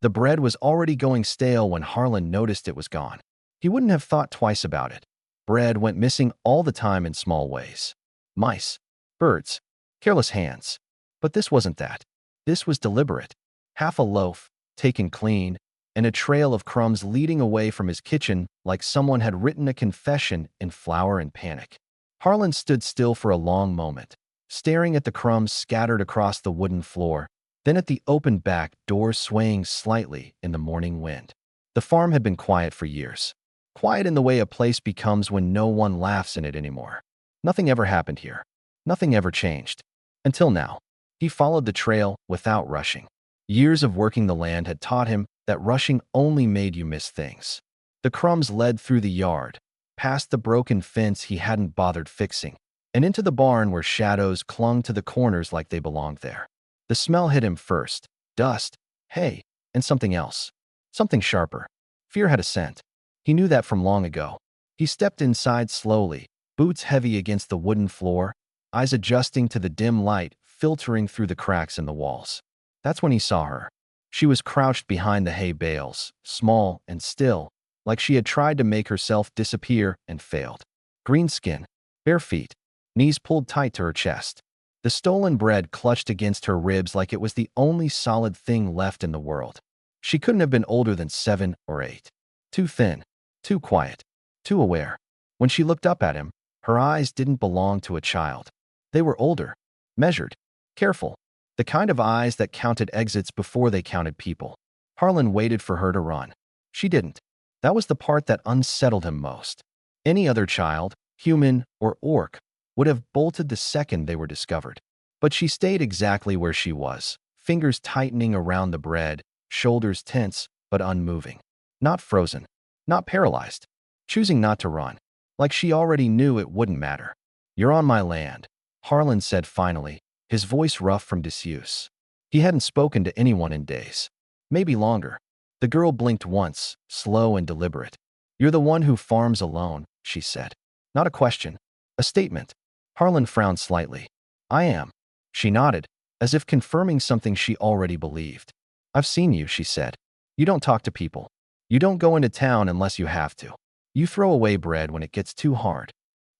The bread was already going stale when Harlan noticed it was gone. He wouldn't have thought twice about it. Bread went missing all the time in small ways. Mice, birds, careless hands. But this wasn't that. This was deliberate. Half a loaf, taken clean, and a trail of crumbs leading away from his kitchen like someone had written a confession in flour and panic. Harlan stood still for a long moment, staring at the crumbs scattered across the wooden floor, then at the open back door swaying slightly in the morning wind. The farm had been quiet for years. Quiet in the way a place becomes when no one laughs in it anymore. Nothing ever happened here. Nothing ever changed. Until now. He followed the trail without rushing. Years of working the land had taught him that rushing only made you miss things. The crumbs led through the yard, past the broken fence he hadn't bothered fixing, and into the barn where shadows clung to the corners like they belonged there. The smell hit him first: dust, hay, and something else. Something sharper. Fear had a scent. He knew that from long ago. He stepped inside slowly, boots heavy against the wooden floor, eyes adjusting to the dim light filtering through the cracks in the walls. That's when he saw her. She was crouched behind the hay bales, small and still, like she had tried to make herself disappear and failed. Green skin, bare feet, knees pulled tight to her chest. The stolen bread clutched against her ribs like it was the only solid thing left in the world. She couldn't have been older than 7 or 8. Too thin, too quiet, too aware. When she looked up at him, her eyes didn't belong to a child. They were older, measured, careful. The kind of eyes that counted exits before they counted people. Harlan waited for her to run. She didn't. That was the part that unsettled him most. Any other child, human or orc, would have bolted the second they were discovered. But she stayed exactly where she was, fingers tightening around the bread, shoulders tense but unmoving. Not frozen, not paralyzed, choosing not to run, like she already knew it wouldn't matter. "You're on my land," Harlan said finally, his voice rough from disuse. He hadn't spoken to anyone in days. Maybe longer. The girl blinked once, slow and deliberate. "You're the one who farms alone," she said. Not a question. A statement. Harlan frowned slightly. "I am." She nodded, as if confirming something she already believed. "I've seen you," she said. "You don't talk to people. You don't go into town unless you have to. You throw away bread when it gets too hard."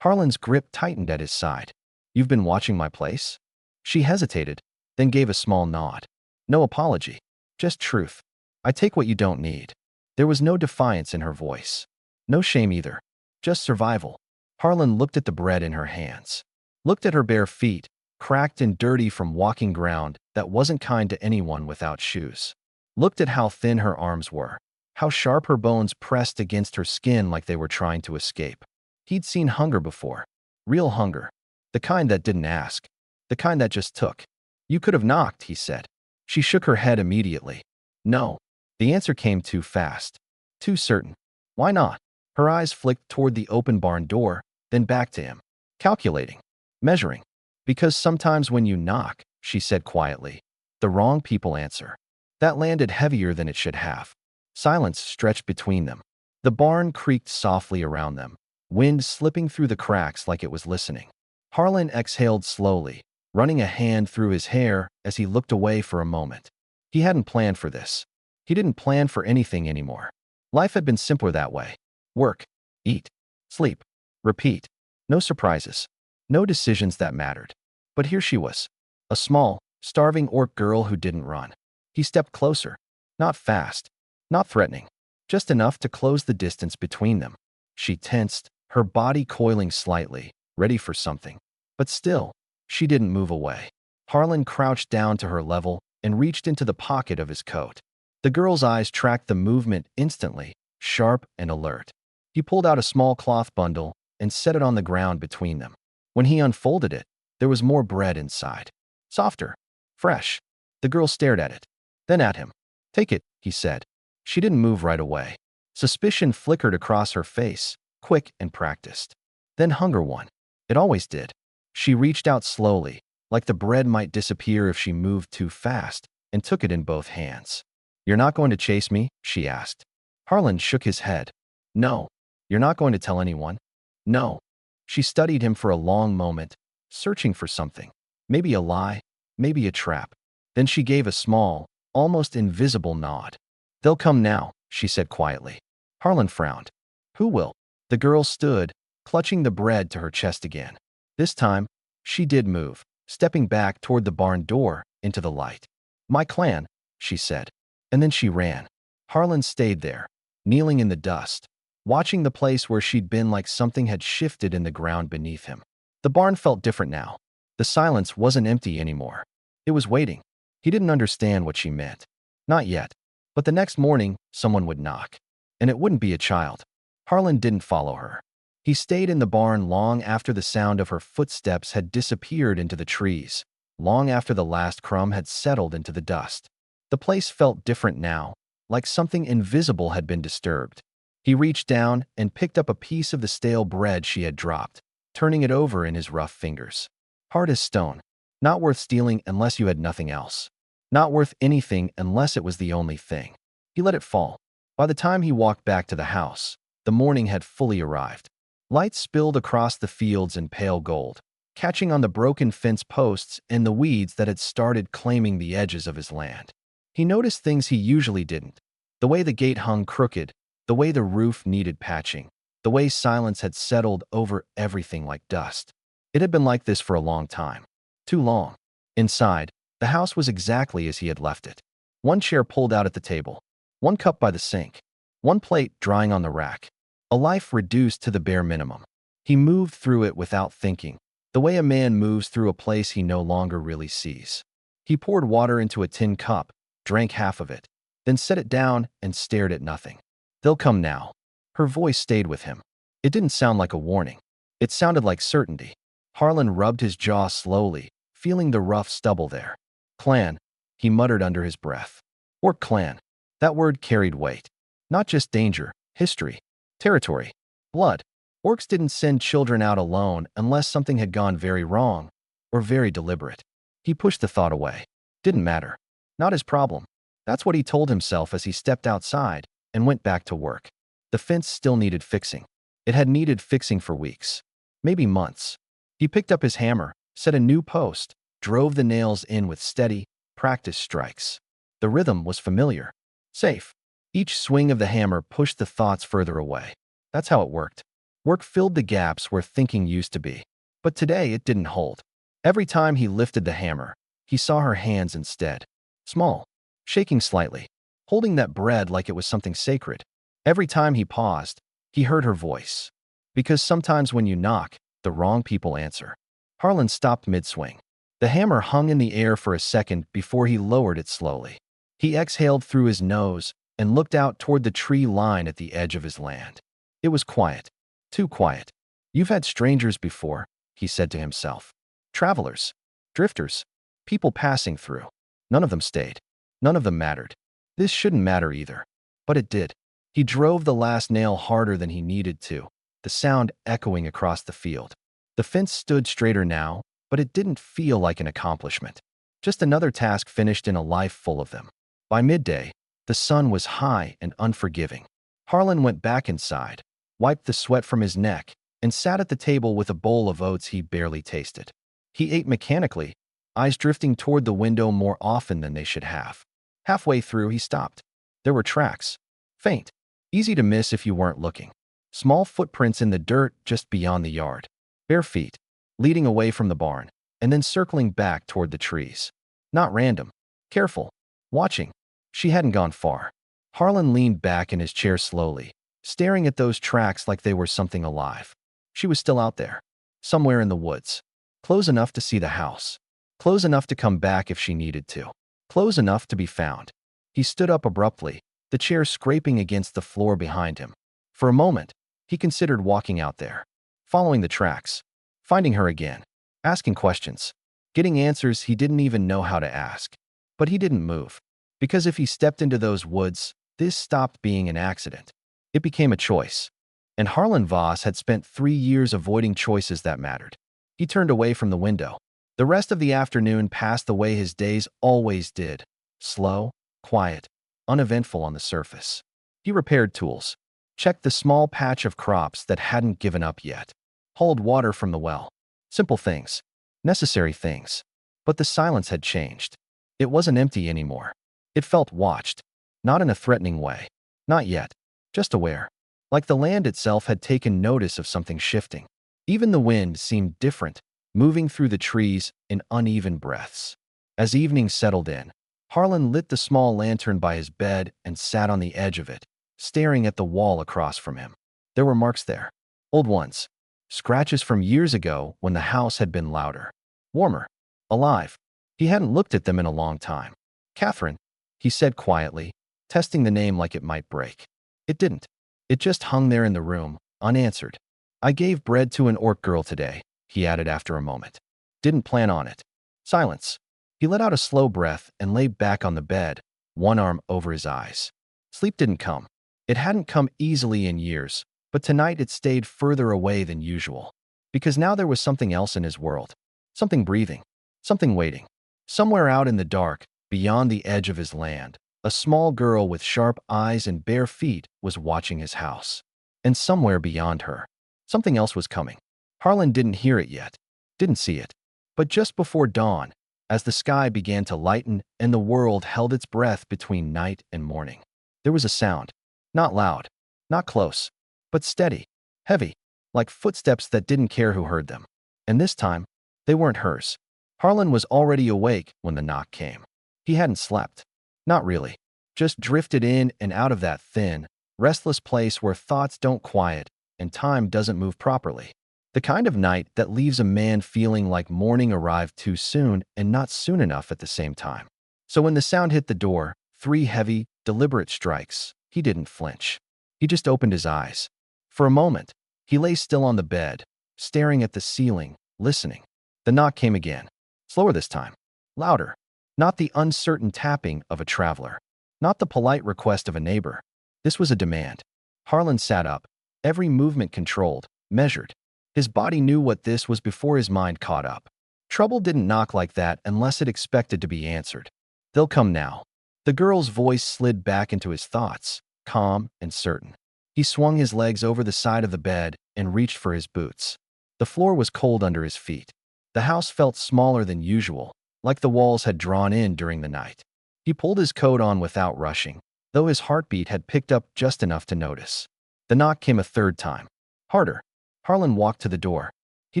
Harlan's grip tightened at his side. "You've been watching my place?" She hesitated, then gave a small nod. No apology, just truth. "I take what you don't need." There was no defiance in her voice. No shame either. Just survival. Harlan looked at the bread in her hands. Looked at her bare feet, cracked and dirty from walking ground that wasn't kind to anyone without shoes. Looked at how thin her arms were, how sharp her bones pressed against her skin like they were trying to escape. He'd seen hunger before. Real hunger. The kind that didn't ask. The kind that just took. "You could have knocked," he said. She shook her head immediately. "No." The answer came too fast. Too certain. "Why not?" Her eyes flicked toward the open barn door, then back to him. Calculating. Measuring. "Because sometimes when you knock," she said quietly, "the wrong people answer." That landed heavier than it should have. Silence stretched between them. The barn creaked softly around them, wind slipping through the cracks like it was listening. Harlan exhaled slowly, running a hand through his hair as he looked away for a moment. He hadn't planned for this. He didn't plan for anything anymore. Life had been simpler that way. Work, eat, sleep, repeat. No surprises. No decisions that mattered. But here she was. A small, starving orc girl who didn't run. He stepped closer. Not fast. Not threatening. Just enough to close the distance between them. She tensed, her body coiling slightly, ready for something. But still, she didn't move away. Harlan crouched down to her level and reached into the pocket of his coat. The girl's eyes tracked the movement instantly, sharp and alert. He pulled out a small cloth bundle and set it on the ground between them. When he unfolded it, there was more bread inside. Softer. Fresh. The girl stared at it. Then at him. "Take it," he said. She didn't move right away. Suspicion flickered across her face, quick and practiced. Then hunger won. It always did. She reached out slowly, like the bread might disappear if she moved too fast, and took it in both hands. "You're not going to chase me?" she asked. Harlan shook his head. "No." "You're not going to tell anyone?" "No." She studied him for a long moment, searching for something. Maybe a lie, maybe a trap. Then she gave a small, almost invisible nod. They'll come now, she said quietly. Harlan frowned. Who will? The girl stood, clutching the bread to her chest again. This time, she did move, stepping back toward the barn door into the light. My clan, she said. And then she ran. Harlan stayed there, kneeling in the dust, watching the place where she'd been like something had shifted in the ground beneath him. The barn felt different now. The silence wasn't empty anymore. It was waiting. He didn't understand what she meant. Not yet. But the next morning, someone would knock. And it wouldn't be a child. Harlan didn't follow her. He stayed in the barn long after the sound of her footsteps had disappeared into the trees, long after the last crumb had settled into the dust. The place felt different now, like something invisible had been disturbed. He reached down and picked up a piece of the stale bread she had dropped, turning it over in his rough fingers. Hard as stone. Not worth stealing unless you had nothing else. Not worth anything unless it was the only thing. He let it fall. By the time he walked back to the house, the morning had fully arrived. Lights spilled across the fields in pale gold, catching on the broken fence posts and the weeds that had started claiming the edges of his land. He noticed things he usually didn't. The way the gate hung crooked, the way the roof needed patching, the way silence had settled over everything like dust. It had been like this for a long time. Too long. Inside, the house was exactly as he had left it. One chair pulled out at the table, one cup by the sink, one plate drying on the rack. A life reduced to the bare minimum. He moved through it without thinking, the way a man moves through a place he no longer really sees. He poured water into a tin cup, drank half of it, then set it down and stared at nothing. They'll come now. Her voice stayed with him. It didn't sound like a warning. It sounded like certainty. Harlan rubbed his jaw slowly, feeling the rough stubble there. Clan, he muttered under his breath. Or clan. That word carried weight. Not just danger, history, territory, blood. Orcs didn't send children out alone unless something had gone very wrong or very deliberate. He pushed the thought away. Didn't matter. Not his problem. That's what he told himself as he stepped outside and went back to work. The fence still needed fixing. It had needed fixing for weeks, maybe months. He picked up his hammer, set a new post, drove the nails in with steady, practiced strikes. The rhythm was familiar. Safe. Each swing of the hammer pushed the thoughts further away. That's how it worked. Work filled the gaps where thinking used to be. But today it didn't hold. Every time he lifted the hammer, he saw her hands instead. Small, shaking slightly, holding that bread like it was something sacred. Every time he paused, he heard her voice. Because sometimes when you knock, the wrong people answer. Harlan stopped mid-swing. The hammer hung in the air for a second before he lowered it slowly. He exhaled through his nose and looked out toward the tree line at the edge of his land. It was quiet. Too quiet. You've had strangers before, he said to himself. Travelers. Drifters. People passing through. None of them stayed. None of them mattered. This shouldn't matter either. But it did. He drove the last nail harder than he needed to, the sound echoing across the field. The fence stood straighter now, but it didn't feel like an accomplishment. Just another task finished in a life full of them. By midday, the sun was high and unforgiving. Harlan went back inside, wiped the sweat from his neck, and sat at the table with a bowl of oats he barely tasted. He ate mechanically, eyes drifting toward the window more often than they should have. Halfway through, he stopped. There were tracks. Faint. Easy to miss if you weren't looking. Small footprints in the dirt just beyond the yard. Bare feet, leading away from the barn, and then circling back toward the trees. Not random. Careful. Watching. She hadn't gone far. Harlan leaned back in his chair slowly, staring at those tracks like they were something alive. She was still out there. Somewhere in the woods. Close enough to see the house. Close enough to come back if she needed to. Close enough to be found. He stood up abruptly, the chair scraping against the floor behind him. For a moment, he considered walking out there, following the tracks, finding her again, asking questions, getting answers he didn't even know how to ask. But he didn't move, because if he stepped into those woods, this stopped being an accident. It became a choice. And Harlan Voss had spent 3 years avoiding choices that mattered. He turned away from the window. The rest of the afternoon passed the way his days always did, slow, quiet, uneventful on the surface. He repaired tools, checked the small patch of crops that hadn't given up yet, hauled water from the well. Simple things, necessary things. But the silence had changed. It wasn't empty anymore. It felt watched. Not in a threatening way. Not yet. Just aware. Like the land itself had taken notice of something shifting. Even the wind seemed different, moving through the trees in uneven breaths. As evening settled in, Harlan lit the small lantern by his bed and sat on the edge of it, staring at the wall across from him. There were marks there. Old ones. Scratches from years ago when the house had been louder. Warmer. Alive. He hadn't looked at them in a long time. "Catherine," he said quietly, testing the name like it might break. It didn't. It just hung there in the room, unanswered. "I gave bread to an orc girl today," he added after a moment. "Didn't plan on it." Silence. He let out a slow breath and lay back on the bed, one arm over his eyes. Sleep didn't come. It hadn't come easily in years, but tonight it stayed further away than usual. Because now there was something else in his world. Something breathing. Something waiting. Somewhere out in the dark, beyond the edge of his land, a small girl with sharp eyes and bare feet was watching his house. And somewhere beyond her, something else was coming. Harlan didn't hear it yet, didn't see it. But just before dawn, as the sky began to lighten and the world held its breath between night and morning, there was a sound. Not loud, not close, but steady, heavy, like footsteps that didn't care who heard them. And this time, they weren't hers. Harlan was already awake when the knock came. He hadn't slept. Not really. Just drifted in and out of that thin, restless place where thoughts don't quiet and time doesn't move properly. The kind of night that leaves a man feeling like morning arrived too soon and not soon enough at the same time. So when the sound hit the door, 3 heavy, deliberate strikes, he didn't flinch. He just opened his eyes. For a moment, he lay still on the bed, staring at the ceiling, listening. The knock came again. Slower this time. Louder. Not the uncertain tapping of a traveler. Not the polite request of a neighbor. This was a demand. Harlan sat up, every movement controlled, measured. His body knew what this was before his mind caught up. Trouble didn't knock like that unless it expected to be answered. "They'll come now." The girl's voice slid back into his thoughts, calm and certain. He swung his legs over the side of the bed and reached for his boots. The floor was cold under his feet. The house felt smaller than usual, like the walls had drawn in during the night. He pulled his coat on without rushing, though his heartbeat had picked up just enough to notice. The knock came a third time. Harder. Harlan walked to the door. He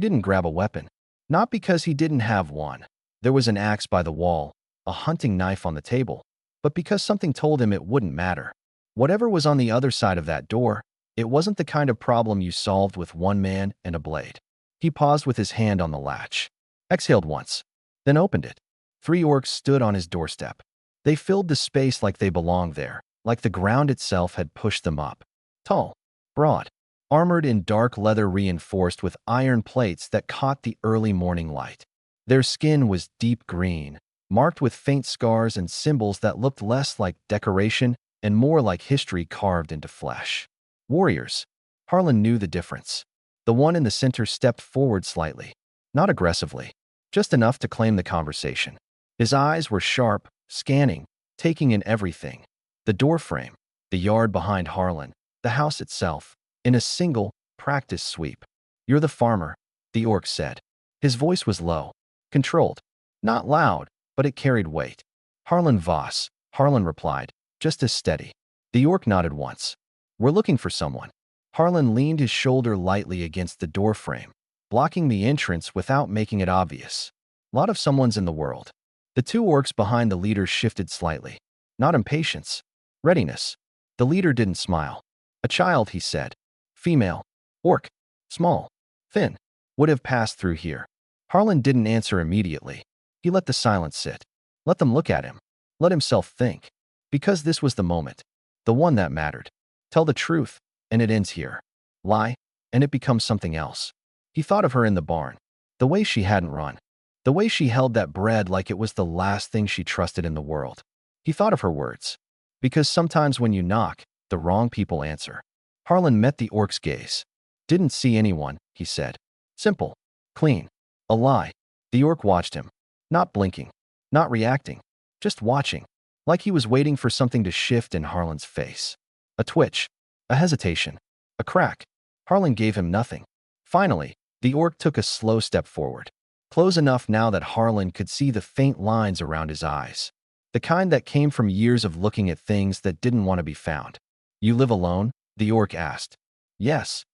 didn't grab a weapon. Not because he didn't have one. There was an axe by the wall, a hunting knife on the table, but because something told him it wouldn't matter. Whatever was on the other side of that door, it wasn't the kind of problem you solved with one man and a blade. He paused with his hand on the latch, exhaled once, then opened it. 3 orcs stood on his doorstep. They filled the space like they belonged there, like the ground itself had pushed them up. Tall, broad, armored in dark leather reinforced with iron plates that caught the early morning light. Their skin was deep green, marked with faint scars and symbols that looked less like decoration and more like history carved into flesh. Warriors. Harlan knew the difference. The one in the center stepped forward slightly, not aggressively, just enough to claim the conversation. His eyes were sharp, scanning, taking in everything. The doorframe, the yard behind Harlan, the house itself, in a single, practiced sweep. "You're the farmer," the orc said. His voice was low, controlled. Not loud, but it carried weight. "Harlan Voss," Harlan replied, just as steady. The orc nodded once. "We're looking for someone." Harlan leaned his shoulder lightly against the doorframe, blocking the entrance without making it obvious. Lot of someone's in the world. The 2 orcs behind the leader shifted slightly. Not impatience. Readiness. The leader didn't smile. "A child," he said. "Female. Orc. Small. Thin. Would have passed through here." Harlan didn't answer immediately. He let the silence sit. Let them look at him. Let himself think. Because this was the moment. The one that mattered. Tell the truth, and it ends here. Lie, and it becomes something else. He thought of her in the barn. The way she hadn't run. The way she held that bread like it was the last thing she trusted in the world. He thought of her words. Because sometimes when you knock, the wrong people answer. Harlan met the orc's gaze. "Didn't see anyone," he said. Simple. Clean. A lie. The orc watched him. Not blinking. Not reacting. Just watching. Like he was waiting for something to shift in Harlan's face. A twitch. A hesitation. A crack. Harlan gave him nothing. Finally, the orc took a slow step forward. Close enough now that Harlan could see the faint lines around his eyes. The kind that came from years of looking at things that didn't want to be found. You live alone? The orc asked. Yes.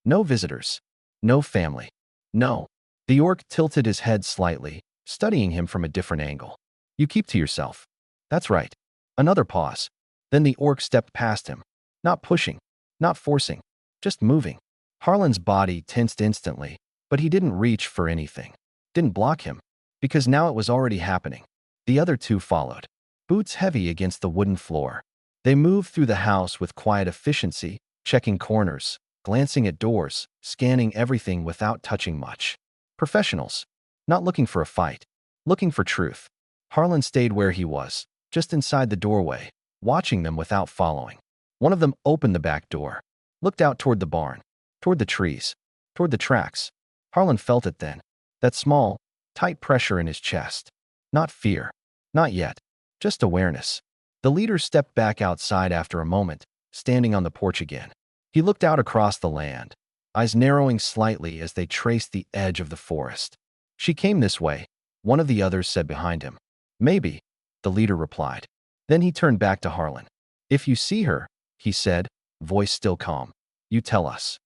No visitors. No family. No. The orc tilted his head slightly, studying him from a different angle. You keep to yourself. That's right. Another pause. Then the orc stepped past him. Not pushing. Not forcing. Just moving. Harlan's body tensed instantly, but he didn't reach for anything. Didn't block him. Because now it was already happening. The other two followed. Boots heavy against the wooden floor. They moved through the house with quiet efficiency, checking corners, glancing at doors, scanning everything without touching much. Professionals. Not looking for a fight. Looking for truth. Harlan stayed where he was, just inside the doorway, watching them without following. One of them opened the back door, looked out toward the barn, toward the trees, toward the tracks. Harlan felt it then. That small, tight pressure in his chest. Not fear. Not yet. Just awareness. The leader stepped back outside after a moment, standing on the porch again. He looked out across the land, eyes narrowing slightly as they traced the edge of the forest. She came this way, one of the others said behind him. Maybe, the leader replied. Then he turned back to Harlan. If you see her, he said, voice still calm, you tell us.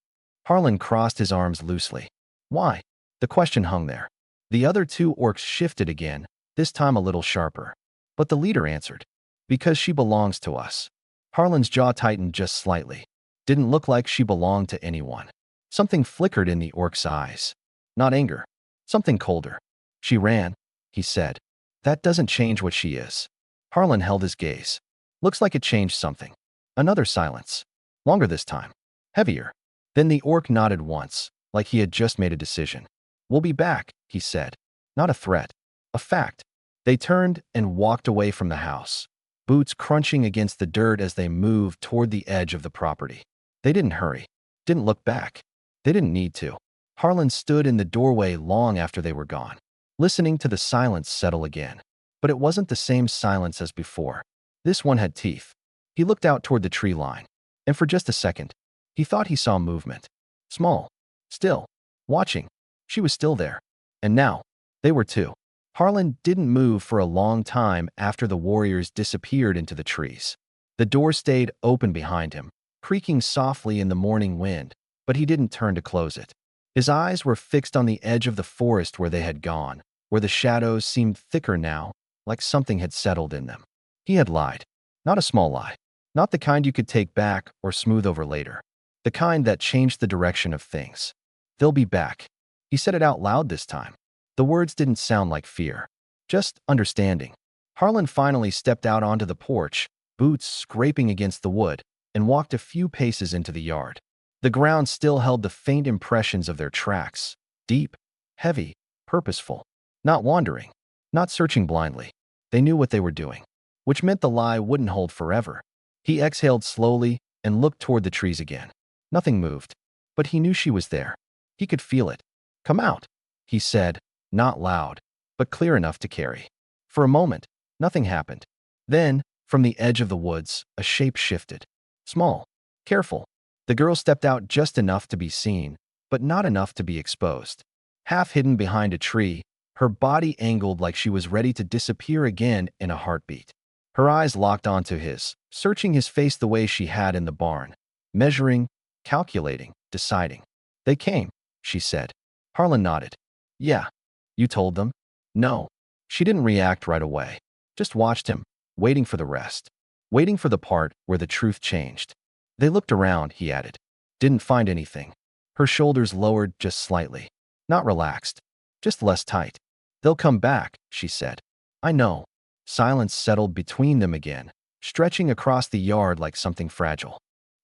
Harlan crossed his arms loosely. Why? The question hung there. The other two orcs shifted again, this time a little sharper. But the leader answered. Because she belongs to us. Harlan's jaw tightened just slightly. Didn't look like she belonged to anyone. Something flickered in the orc's eyes. Not anger. Something colder. She ran, he said. That doesn't change what she is. Harlan held his gaze. Looks like it changed something. Another silence. Longer this time. Heavier. Then the orc nodded once, like he had just made a decision. We'll be back, he said. Not a threat. A fact. They turned and walked away from the house, boots crunching against the dirt as they moved toward the edge of the property. They didn't hurry. Didn't look back. They didn't need to. Harlan stood in the doorway long after they were gone, listening to the silence settle again. But it wasn't the same silence as before. This one had teeth. He looked out toward the tree line, and for just a second, he thought he saw movement. Small. Still. Watching. She was still there. And now, they were too. Harlan didn't move for a long time after the warriors disappeared into the trees. The door stayed open behind him, creaking softly in the morning wind, but he didn't turn to close it. His eyes were fixed on the edge of the forest where they had gone, where the shadows seemed thicker now, like something had settled in them. He had lied. Not a small lie. Not the kind you could take back or smooth over later. The kind that changed the direction of things. They'll be back. He said it out loud this time. The words didn't sound like fear. Just understanding. Harlan finally stepped out onto the porch, boots scraping against the wood, and walked a few paces into the yard. The ground still held the faint impressions of their tracks. Deep, heavy, purposeful. Not wandering. Not searching blindly. They knew what they were doing. Which meant the lie wouldn't hold forever. He exhaled slowly and looked toward the trees again. Nothing moved. But he knew she was there. He could feel it. Come out, he said, not loud, but clear enough to carry. For a moment, nothing happened. Then, from the edge of the woods, a shape shifted. Small. Careful. The girl stepped out just enough to be seen, but not enough to be exposed. Half hidden behind a tree, her body angled like she was ready to disappear again in a heartbeat. Her eyes locked onto his, searching his face the way she had in the barn. Measuring, calculating, deciding. They came, she said. Harlan nodded. Yeah. You told them? No. She didn't react right away. Just watched him, waiting for the rest. Waiting for the part where the truth changed. They looked around, he added. Didn't find anything. Her shoulders lowered just slightly. Not relaxed. Just less tight. They'll come back, she said. I know. Silence settled between them again, stretching across the yard like something fragile.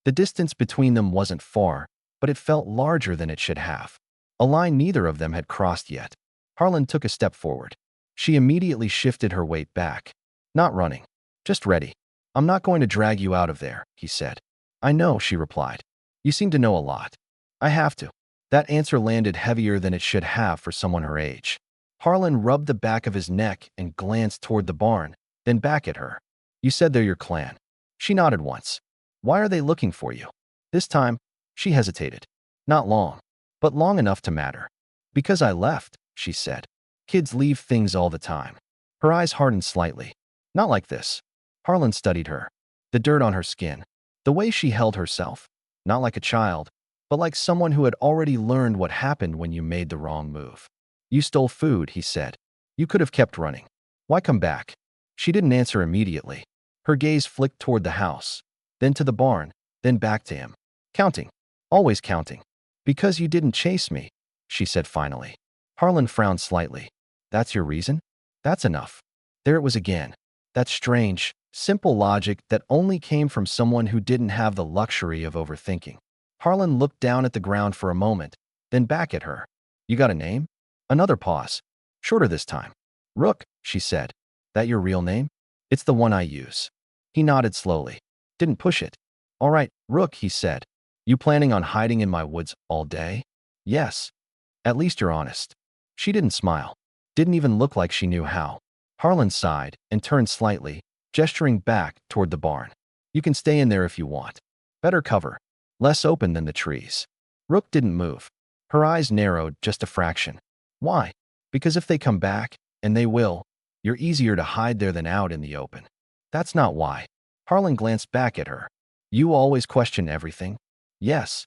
The distance between them wasn't far, but it felt larger than it should have. A line neither of them had crossed yet. Harlan took a step forward. She immediately shifted her weight back. Not running. Just ready. I'm not going to drag you out of there, he said. I know, she replied. You seem to know a lot. I have to. That answer landed heavier than it should have for someone her age. Harlan rubbed the back of his neck and glanced toward the barn, then back at her. You said they're your clan. She nodded once. Why are they looking for you? This time, she hesitated. Not long, but long enough to matter. Because I left, she said. Kids leave things all the time. Her eyes hardened slightly. Not like this. Harlan studied her. The dirt on her skin. The way she held herself. Not like a child, but like someone who had already learned what happened when you made the wrong move. You stole food, he said. You could have kept running. Why come back? She didn't answer immediately. Her gaze flicked toward the house, then to the barn, then back to him. Counting. Always counting. Because you didn't chase me, she said finally. Harlan frowned slightly. That's your reason? That's enough. There it was again. That strange, simple logic that only came from someone who didn't have the luxury of overthinking. Harlan looked down at the ground for a moment, then back at her. You got a name? Another pause. Shorter this time. Rook, she said. That your real name? It's the one I use. He nodded slowly. Didn't push it. All right, Rook, he said. You planning on hiding in my woods all day? Yes. At least you're honest. She didn't smile. Didn't even look like she knew how. Harlan sighed and turned slightly, gesturing back toward the barn. You can stay in there if you want. Better cover. Less open than the trees. Rook didn't move. Her eyes narrowed just a fraction. Why? Because if they come back, and they will, you're easier to hide there than out in the open. That's not why. Harlan glanced back at her. You always question everything? Yes.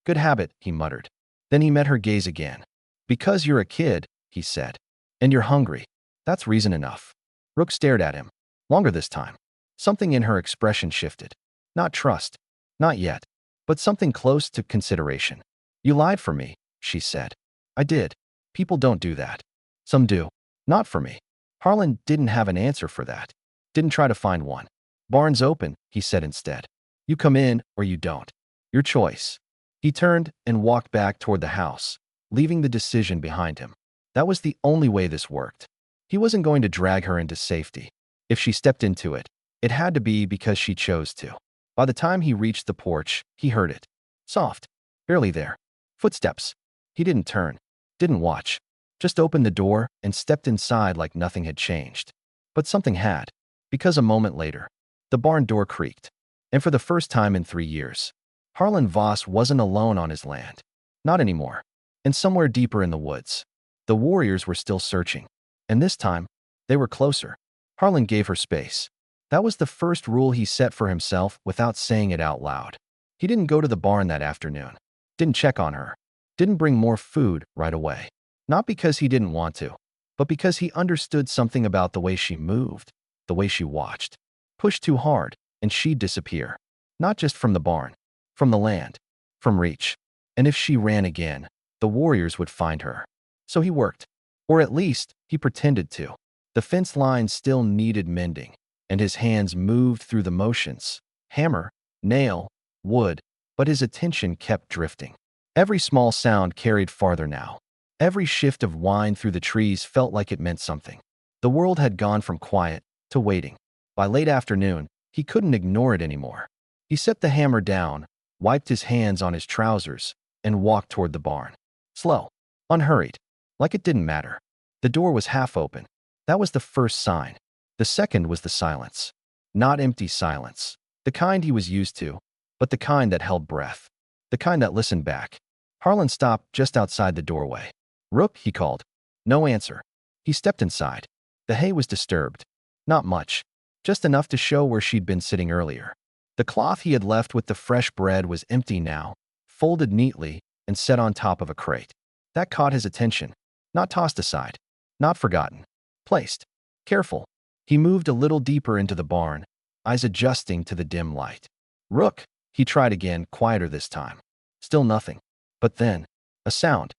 Good habit, he muttered. Then he met her gaze again. Because you're a kid, he said. And you're hungry. That's reason enough. Rook stared at him. Longer this time. Something in her expression shifted. Not trust. Not yet. But something close to consideration. You lied for me, she said. I did. People don't do that. Some do. Not for me. Harlan didn't have an answer for that. Didn't try to find one. Barn's open, he said instead. You come in or you don't. Your choice. He turned and walked back toward the house, leaving the decision behind him. That was the only way this worked. He wasn't going to drag her into safety. If she stepped into it, it had to be because she chose to. By the time he reached the porch, he heard it. Soft. Barely there. Footsteps. He didn't turn. Didn't watch. Just opened the door and stepped inside like nothing had changed. But something had. Because a moment later, the barn door creaked. And for the first time in 3 years, Harlan Voss wasn't alone on his land. Not anymore. And somewhere deeper in the woods, the warriors were still searching. And this time, they were closer. Harlan gave her space. That was the first rule he set for himself without saying it out loud. He didn't go to the barn that afternoon. Didn't check on her. Didn't bring more food right away. Not because he didn't want to, but because he understood something about the way she moved, the way she watched. Push too hard, and she'd disappear. Not just from the barn, from the land, from reach. And if she ran again, the warriors would find her. So he worked. Or at least, he pretended to. The fence line still needed mending, and his hands moved through the motions. Hammer, nail, wood, but his attention kept drifting. Every small sound carried farther now. Every shift of wind through the trees felt like it meant something. The world had gone from quiet to waiting. By late afternoon, he couldn't ignore it anymore. He set the hammer down, wiped his hands on his trousers, and walked toward the barn. Slow, unhurried, like it didn't matter. The door was half open. That was the first sign. The second was the silence. Not empty silence. The kind he was used to, but the kind that held breath. The kind that listened back. Harlan stopped just outside the doorway. Rook, he called. No answer. He stepped inside. The hay was disturbed. Not much. Just enough to show where she'd been sitting earlier. The cloth he had left with the fresh bread was empty now, folded neatly and set on top of a crate. That caught his attention. Not tossed aside. Not forgotten. Placed. Careful. He moved a little deeper into the barn, eyes adjusting to the dim light. Rook, he tried again, quieter this time. Still nothing. But then, a sound.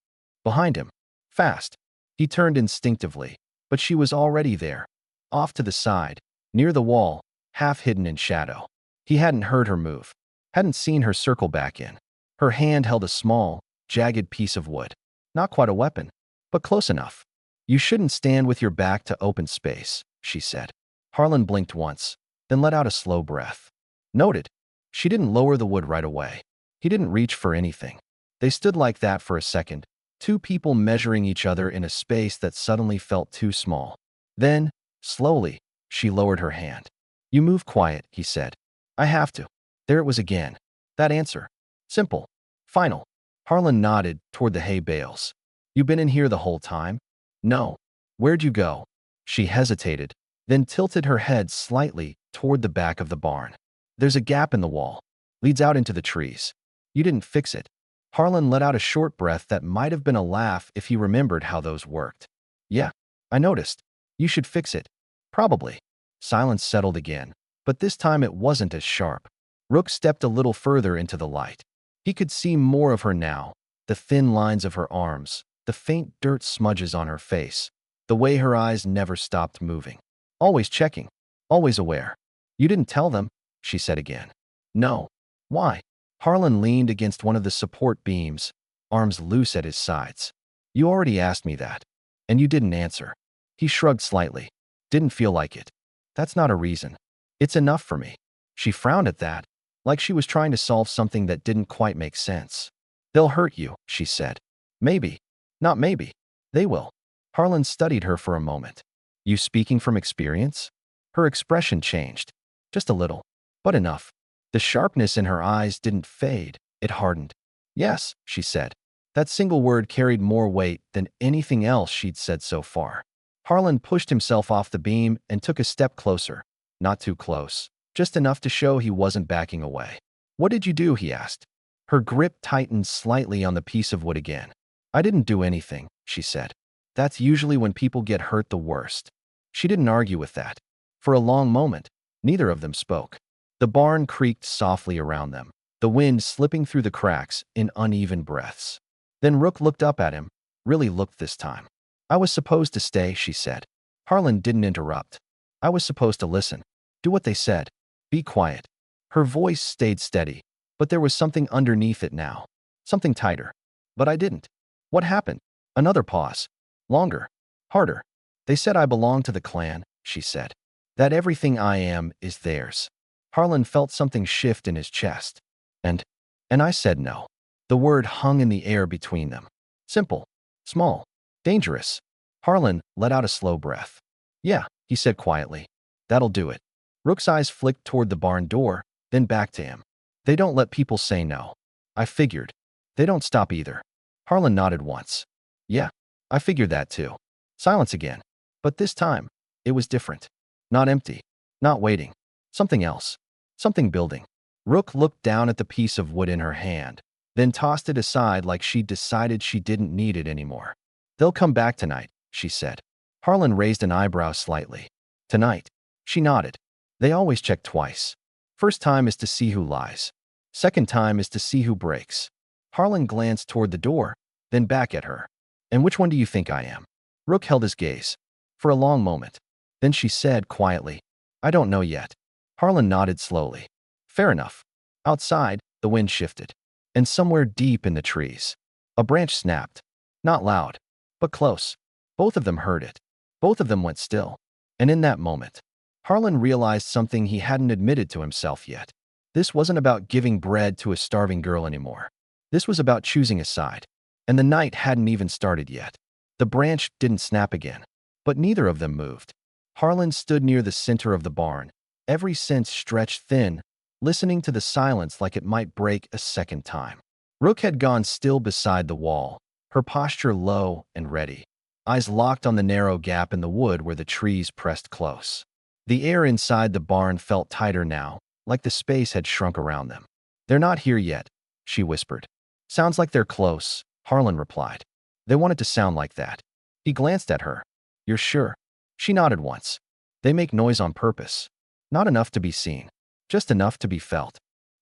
Behind him. Fast. He turned instinctively, but she was already there. Off to the side, near the wall, half hidden in shadow. He hadn't heard her move. Hadn't seen her circle back in. Her hand held a small, jagged piece of wood. Not quite a weapon, but close enough. You shouldn't stand with your back to open space, she said. Harlan blinked once, then let out a slow breath. Noted. She didn't lower the wood right away. He didn't reach for anything. They stood like that for a second, two people measuring each other in a space that suddenly felt too small. Then, slowly, she lowered her hand. You move quiet, he said. I have to. There it was again. That answer. Simple. Final. Harlan nodded toward the hay bales. You been in here the whole time? No. Where'd you go? She hesitated, then tilted her head slightly toward the back of the barn. There's a gap in the wall. Leads out into the trees. You didn't fix it. Harlan let out a short breath that might have been a laugh if he remembered how those worked. Yeah, I noticed. You should fix it. Probably. Silence settled again, but this time it wasn't as sharp. Rook stepped a little further into the light. He could see more of her now, the thin lines of her arms, the faint dirt smudges on her face, the way her eyes never stopped moving. Always checking, always aware. You didn't tell them, she said again. No. Why? Harlan leaned against one of the support beams, arms loose at his sides. You already asked me that, and you didn't answer. He shrugged slightly. Didn't feel like it. That's not a reason. It's enough for me. She frowned at that, like she was trying to solve something that didn't quite make sense. They'll hurt you, she said. Maybe. Not maybe. They will. Harlan studied her for a moment. You speaking from experience? Her expression changed. Just a little. But enough. The sharpness in her eyes didn't fade. It hardened. Yes, she said. That single word carried more weight than anything else she'd said so far. Harlan pushed himself off the beam and took a step closer. Not too close. Just enough to show he wasn't backing away. What did you do? He asked. Her grip tightened slightly on the piece of wood again. I didn't do anything, she said. That's usually when people get hurt the worst. She didn't argue with that. For a long moment, neither of them spoke. The barn creaked softly around them, the wind slipping through the cracks in uneven breaths. Then Rook looked up at him, really looked this time. I was supposed to stay, she said. Harlan didn't interrupt. I was supposed to listen. Do what they said. Be quiet. Her voice stayed steady, but there was something underneath it now. Something tighter. But I didn't. What happened? Another pause. Longer. Harder. They said I belong to the clan, she said. That everything I am is theirs. Harlan felt something shift in his chest. And I said no. The word hung in the air between them. Simple. Small. Dangerous. Harlan let out a slow breath. Yeah, he said quietly. That'll do it. Rook's eyes flicked toward the barn door, then back to him. They don't let people say no. I figured. They don't stop either. Harlan nodded once. Yeah, I figured that too. Silence again. But this time, it was different. Not empty. Not waiting. Something else. Something building. Rook looked down at the piece of wood in her hand, then tossed it aside like she'd decided she didn't need it anymore. They'll come back tonight, she said. Harlan raised an eyebrow slightly. Tonight. She nodded. They always check twice. First time is to see who lies. Second time is to see who breaks. Harlan glanced toward the door, then back at her. And which one do you think I am? Rook held his gaze. For a long moment. Then she said quietly, I don't know yet. Harlan nodded slowly. Fair enough. Outside, the wind shifted. And somewhere deep in the trees, a branch snapped. Not loud, but close. Both of them heard it. Both of them went still. And in that moment, Harlan realized something he hadn't admitted to himself yet. This wasn't about giving bread to a starving girl anymore. This was about choosing a side. And the night hadn't even started yet. The branch didn't snap again. But neither of them moved. Harlan stood near the center of the barn, every sense stretched thin, listening to the silence like it might break a second time. Rook had gone still beside the wall, her posture low and ready, eyes locked on the narrow gap in the wood where the trees pressed close. The air inside the barn felt tighter now, like the space had shrunk around them. They're not here yet, she whispered. Sounds like they're close, Harlan replied. They want it to sound like that. He glanced at her. You're sure? She nodded once. They make noise on purpose. Not enough to be seen. Just enough to be felt.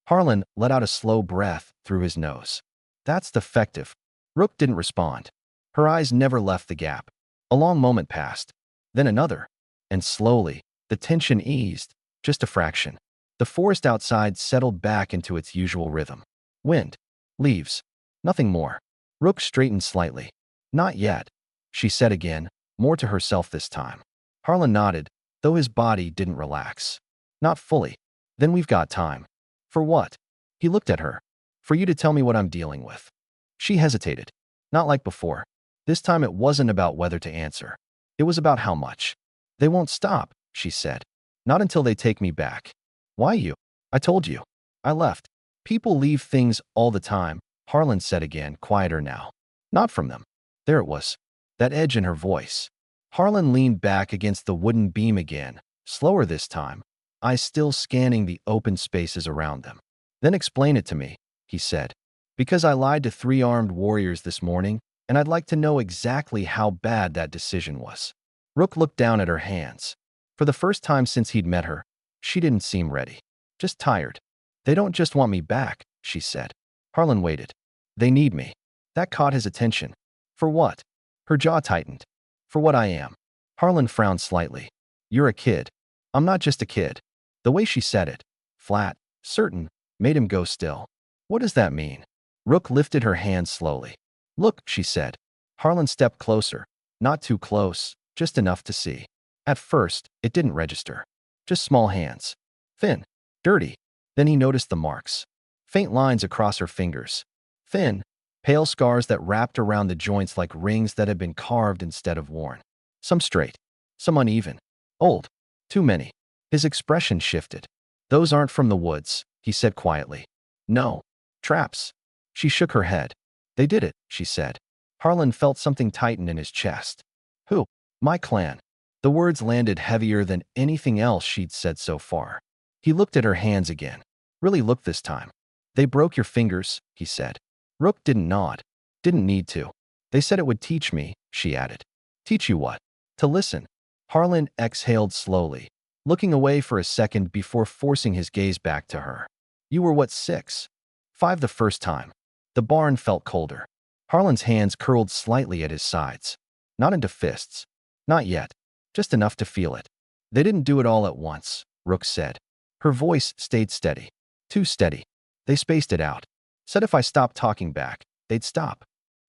Harlan let out a slow breath through his nose. That's defective. Rook didn't respond. Her eyes never left the gap. A long moment passed. Then another. And slowly, the tension eased, just a fraction. The forest outside settled back into its usual rhythm. Wind. Leaves. Nothing more. Rook straightened slightly. Not yet, she said again, more to herself this time. Harlan nodded, though his body didn't relax. Not fully. Then we've got time. For what? He looked at her. For you to tell me what I'm dealing with. She hesitated. Not like before. This time it wasn't about whether to answer. It was about how much. They won't stop, she said. Not until they take me back. Why you? I told you. I left. People leave things all the time, Harlan said again, quieter now. Not from them. There it was. That edge in her voice. Harlan leaned back against the wooden beam again, slower this time, eyes still scanning the open spaces around them. Then explain it to me, he said. Because I lied to 3 armed warriors this morning, and I'd like to know exactly how bad that decision was. Rook looked down at her hands. For the first time since he'd met her, she didn't seem ready. Just tired. They don't just want me back, she said. Harlan waited. They need me. That caught his attention. For what? Her jaw tightened. For what I am. Harlan frowned slightly. You're a kid. I'm not just a kid. The way she said it, flat, certain, made him go still. What does that mean? Rook lifted her hand slowly. Look, she said. Harlan stepped closer. Not too close, just enough to see. At first, it didn't register. Just small hands. Thin. Dirty. Then he noticed the marks. Faint lines across her fingers. Thin, pale scars that wrapped around the joints like rings that had been carved instead of worn. Some straight. Some uneven. Old. Too many. His expression shifted. Those aren't from the woods, he said quietly. No. Traps. She shook her head. They did it, she said. Harlan felt something tighten in his chest. Who? My clan. The words landed heavier than anything else she'd said so far. He looked at her hands again. Really looked this time. They broke your fingers, he said. Rook didn't nod. Didn't need to. They said it would teach me, she added. Teach you what? To listen. Harlan exhaled slowly, looking away for a second before forcing his gaze back to her. You were what, 6? 5 the first time. The barn felt colder. Harlan's hands curled slightly at his sides. Not into fists. Not yet. Just enough to feel it. They didn't do it all at once, Rook said. Her voice stayed steady. Too steady. They spaced it out. Said if I stopped talking back, they'd stop.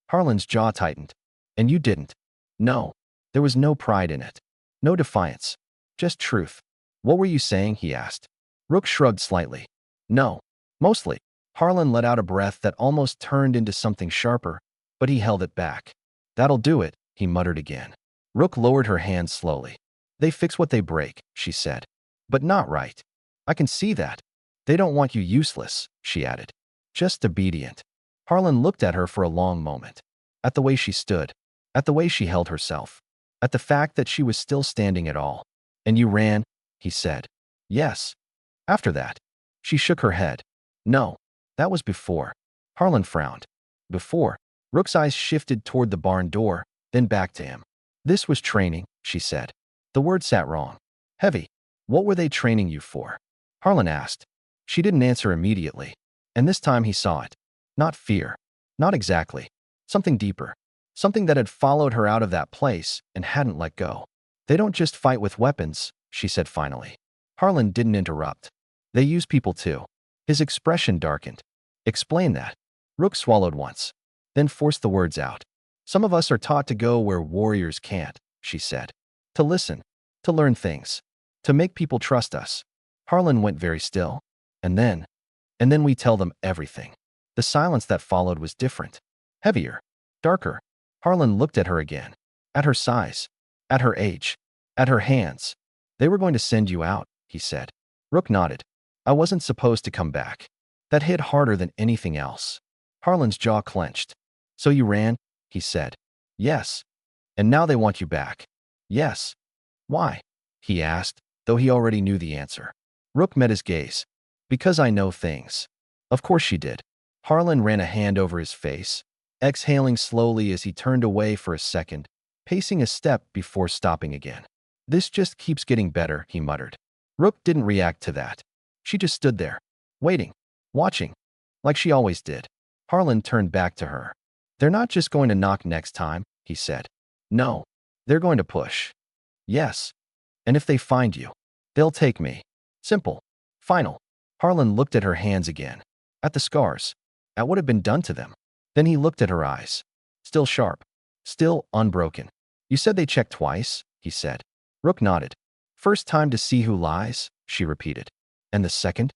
Harlan's jaw tightened. And you didn't. No. There was no pride in it. No defiance. Just truth. What were you saying? He asked. Rook shrugged slightly. No. Mostly. Harlan let out a breath that almost turned into something sharper, but he held it back. That'll do it, he muttered again. Rook lowered her hands slowly. They fix what they break, she said. But not right. I can see that. They don't want you useless, she added. Just obedient. Harlan looked at her for a long moment. At the way she stood. At the way she held herself. At the fact that she was still standing at all. And you ran, he said. Yes. After that. She shook her head. No. That was before. Harlan frowned. Before. Rook's eyes shifted toward the barn door, then back to him. This was training, she said. The word sat wrong. Heavy. What were they training you for? Harlan asked. She didn't answer immediately. And this time he saw it. Not fear. Not exactly. Something deeper. Something that had followed her out of that place and hadn't let go. They don't just fight with weapons, she said finally. Harlan didn't interrupt. They use people too. His expression darkened. Explain that. Rook swallowed once, then forced the words out. Some of us are taught to go where warriors can't, she said. To listen. To learn things. To make people trust us. Harlan went very still. And then we tell them everything. The silence that followed was different. Heavier. Darker. Harlan looked at her again. At her size. At her age. At her hands. They were going to send you out, he said. Rook nodded. I wasn't supposed to come back. That hit harder than anything else. Harlan's jaw clenched. So you ran? He said. Yes. And now they want you back. Yes. Why? He asked, though he already knew the answer. Rook met his gaze. Because I know things. Of course she did. Harlan ran a hand over his face, exhaling slowly as he turned away for a second, pacing a step before stopping again. This just keeps getting better, he muttered. Rook didn't react to that. She just stood there, waiting, watching, like she always did. Harlan turned back to her. They're not just going to knock next time, he said. No, they're going to push. Yes. And if they find you, they'll take me. Simple. Final. Harlan looked at her hands again. At the scars. At what had been done to them. Then he looked at her eyes. Still sharp. Still unbroken. You said they checked twice, he said. Rook nodded. First time to see who lies, she repeated. And the second?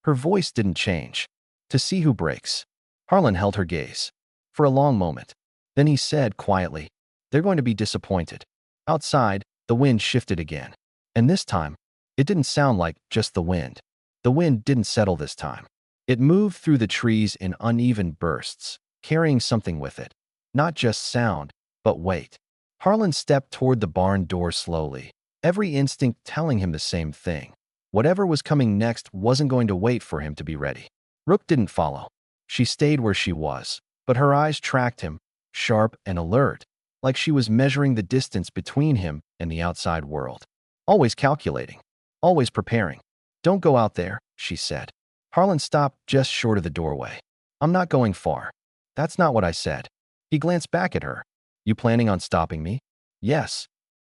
Her voice didn't change. To see who breaks. Harlan held her gaze. For a long moment. Then he said quietly, they're going to be disappointed. Outside, the wind shifted again. And this time, it didn't sound like just the wind. The wind didn't settle this time. It moved through the trees in uneven bursts, carrying something with it. Not just sound, but weight. Harlan stepped toward the barn door slowly, every instinct telling him the same thing. Whatever was coming next wasn't going to wait for him to be ready. Rook didn't follow. She stayed where she was, but her eyes tracked him, sharp and alert, like she was measuring the distance between him and the outside world. Always calculating, always preparing. "Don't go out there," she said. Harlan stopped just short of the doorway. "I'm not going far." "That's not what I said." He glanced back at her. "You planning on stopping me?" "Yes."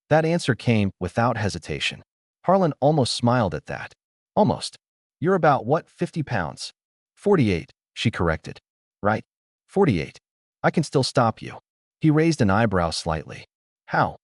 That answer came without hesitation. Harlan almost smiled at that. "Almost. You're about, what, 50 pounds?" 48, she corrected. "Right. 48. I can still stop you." He raised an eyebrow slightly. "How?"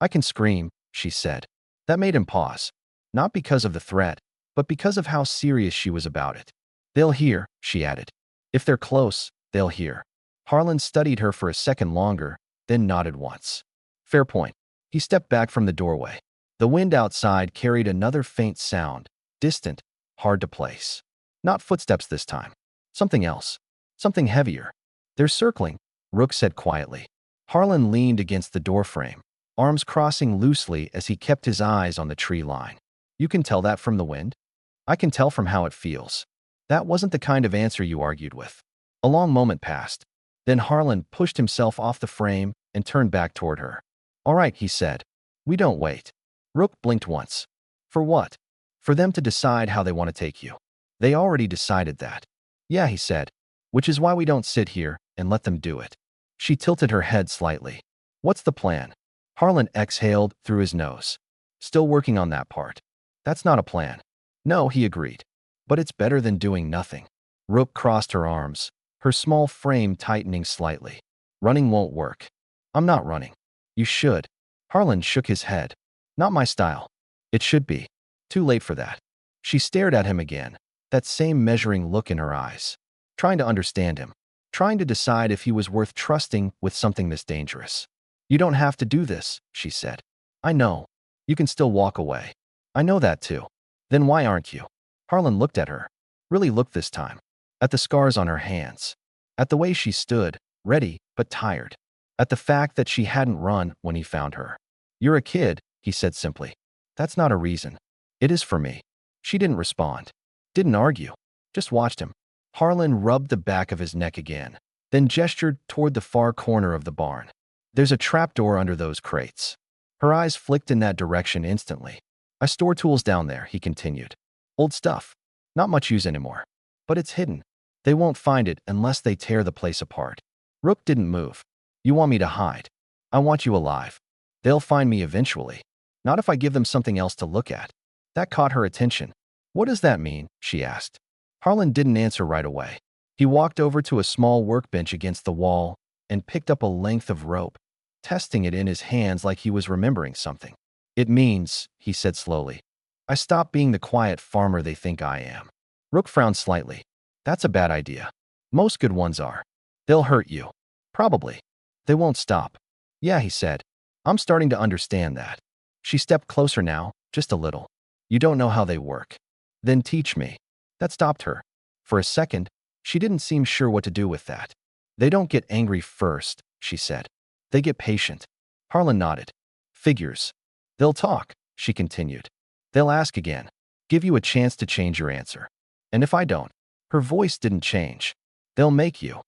"I can scream," she said. That made him pause. Not because of the threat, but because of how serious she was about it. "They'll hear," she added. "If they're close, they'll hear." Harlan studied her for a second longer, then nodded once. "Fair point." He stepped back from the doorway. The wind outside carried another faint sound, distant, hard to place. Not footsteps this time. Something else. Something heavier. "They're circling," Rook said quietly. Harlan leaned against the doorframe, arms crossing loosely as he kept his eyes on the tree line. "You can tell that from the wind?" "I can tell from how it feels." That wasn't the kind of answer you argued with. A long moment passed. Then Harlan pushed himself off the frame and turned back toward her. "All right," he said. "We don't wait." Rook blinked once. "For what?" "For them to decide how they want to take you." "They already decided that." "Yeah," he said. "Which is why we don't sit here and let them do it." She tilted her head slightly. "What's the plan?" Harlan exhaled through his nose. "Still working on that part." "That's not a plan." "No," he agreed. "But it's better than doing nothing." Rook crossed her arms, her small frame tightening slightly. "Running won't work." "I'm not running." "You should." Harlan shook his head. "Not my style." "It should be." "Too late for that." She stared at him again, that same measuring look in her eyes, trying to understand him, trying to decide if he was worth trusting with something this dangerous. "You don't have to do this," she said. "I know. You can still walk away." "I know that too." "Then why aren't you?" Harlan looked at her. Really looked this time. At the scars on her hands. At the way she stood, ready but tired. At the fact that she hadn't run when he found her. "You're a kid," he said simply. "That's not a reason." "It is for me." She didn't respond. Didn't argue. Just watched him. Harlan rubbed the back of his neck again, then gestured toward the far corner of the barn. "There's a trapdoor under those crates." Her eyes flicked in that direction instantly. "I store tools down there," he continued. "Old stuff. Not much use anymore. But it's hidden. They won't find it unless they tear the place apart." Rook didn't move. "You want me to hide?" "I want you alive." "They'll find me eventually." "Not if I give them something else to look at." That caught her attention. "What does that mean?" she asked. Harlan didn't answer right away. He walked over to a small workbench against the wall and picked up a length of rope, testing it in his hands like he was remembering something. "It means," he said slowly, "I stop being the quiet farmer they think I am." Rook frowned slightly. "That's a bad idea. Most good ones are. They'll hurt you." "Probably. They won't stop." "Yeah," he said. "I'm starting to understand that." She stepped closer now, just a little. "You don't know how they work." "Then teach me." That stopped her. For a second, she didn't seem sure what to do with that. "They don't get angry first," she said. "They get patient." Harlan nodded. "Figures." "They'll talk," she continued. "They'll ask again. Give you a chance to change your answer. And if I don't," her voice didn't change, "they'll make you."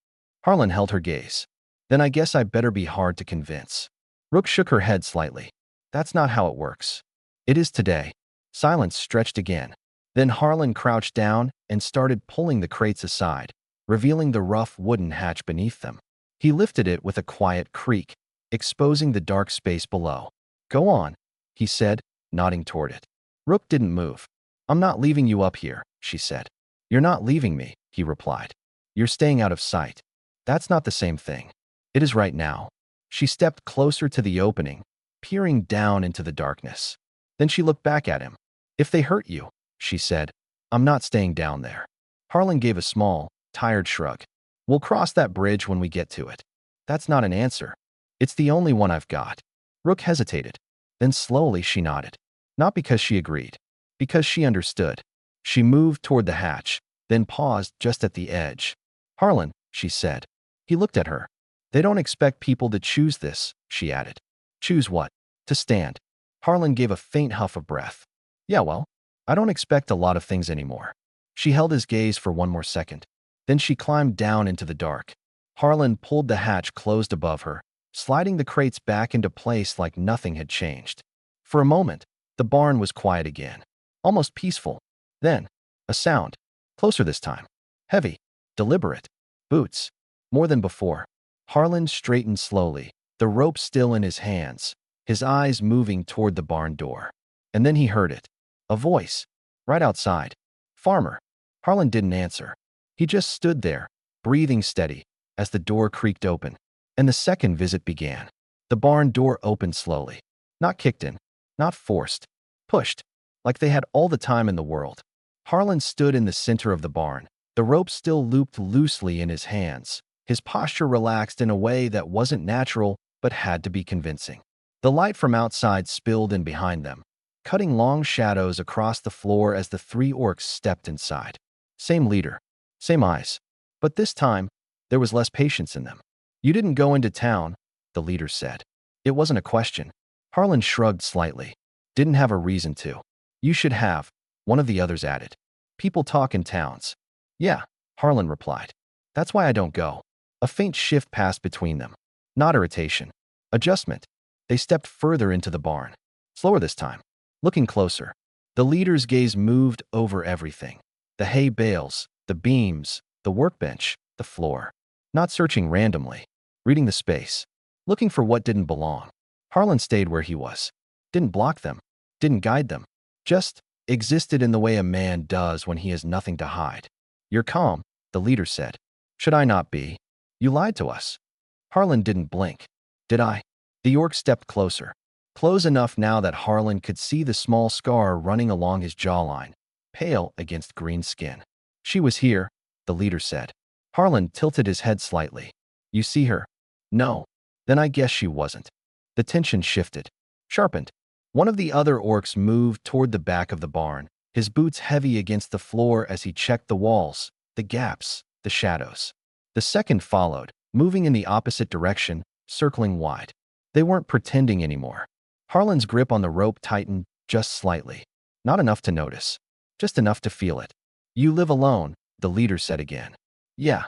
Harlan held her gaze. "Then I guess I better be hard to convince." Rook shook her head slightly. "That's not how it works." "It is today." Silence stretched again. Then Harlan crouched down and started pulling the crates aside, revealing the rough wooden hatch beneath them. He lifted it with a quiet creak, exposing the dark space below. "Go on," he said, nodding toward it. Rook didn't move. "I'm not leaving you up here," she said. "You're not leaving me," he replied. "You're staying out of sight." "That's not the same thing." "It is right now." She stepped closer to the opening, peering down into the darkness. Then she looked back at him. "If they hurt you," she said, "I'm not staying down there." Harlan gave a small, tired shrug. "We'll cross that bridge when we get to it." "That's not an answer." "It's the only one I've got." Rook hesitated. Then slowly she nodded. Not because she agreed. Because she understood. She moved toward the hatch, then paused just at the edge. "Harlan," she said. He looked at her. "They don't expect people to choose this," she added. Choose what? To stand. Harlan gave a faint huff of breath. Yeah, well, I don't expect a lot of things anymore. She held his gaze for one more second. Then she climbed down into the dark. Harlan pulled the hatch closed above her, sliding the crates back into place like nothing had changed. For a moment, the barn was quiet again, almost peaceful. Then, a sound, closer this time. Heavy, deliberate. Boots. More than before. Harlan straightened slowly, the rope still in his hands, his eyes moving toward the barn door. And then he heard it. A voice. Right outside. Farmer. Harlan didn't answer. He just stood there, breathing steady, as the door creaked open. And the second visit began. The barn door opened slowly. Not kicked in. Not forced. Pushed. Like they had all the time in the world. Harlan stood in the center of the barn, the rope still looped loosely in his hands, his posture relaxed in a way that wasn't natural but had to be convincing. The light from outside spilled in behind them, cutting long shadows across the floor as the three orcs stepped inside. Same leader, same eyes, but this time, there was less patience in them. You didn't go into town, the leader said. It wasn't a question. Harlan shrugged slightly. Didn't have a reason to. You should have, one of the others added. People talk in towns. Yeah, Harlan replied. That's why I don't go. A faint shift passed between them. Not irritation. Adjustment. They stepped further into the barn. Slower this time. Looking closer. The leader's gaze moved over everything. The hay bales, the beams, the workbench, the floor. Not searching randomly. Reading the space. Looking for what didn't belong. Harlan stayed where he was. Didn't block them. Didn't guide them. Just existed in the way a man does when he has nothing to hide. You're calm, the leader said. Should I not be? You lied to us. Harlan didn't blink. Did I? The orc stepped closer. Close enough now that Harlan could see the small scar running along his jawline, pale against green skin. She was here, the leader said. Harlan tilted his head slightly. You see her? No. Then I guess she wasn't. The tension shifted. Sharpened. One of the other orcs moved toward the back of the barn, his boots heavy against the floor as he checked the walls, the gaps, the shadows. The second followed, moving in the opposite direction, circling wide. They weren't pretending anymore. Harlan's grip on the rope tightened just slightly. Not enough to notice. Just enough to feel it. You live alone, the leader said again. Yeah.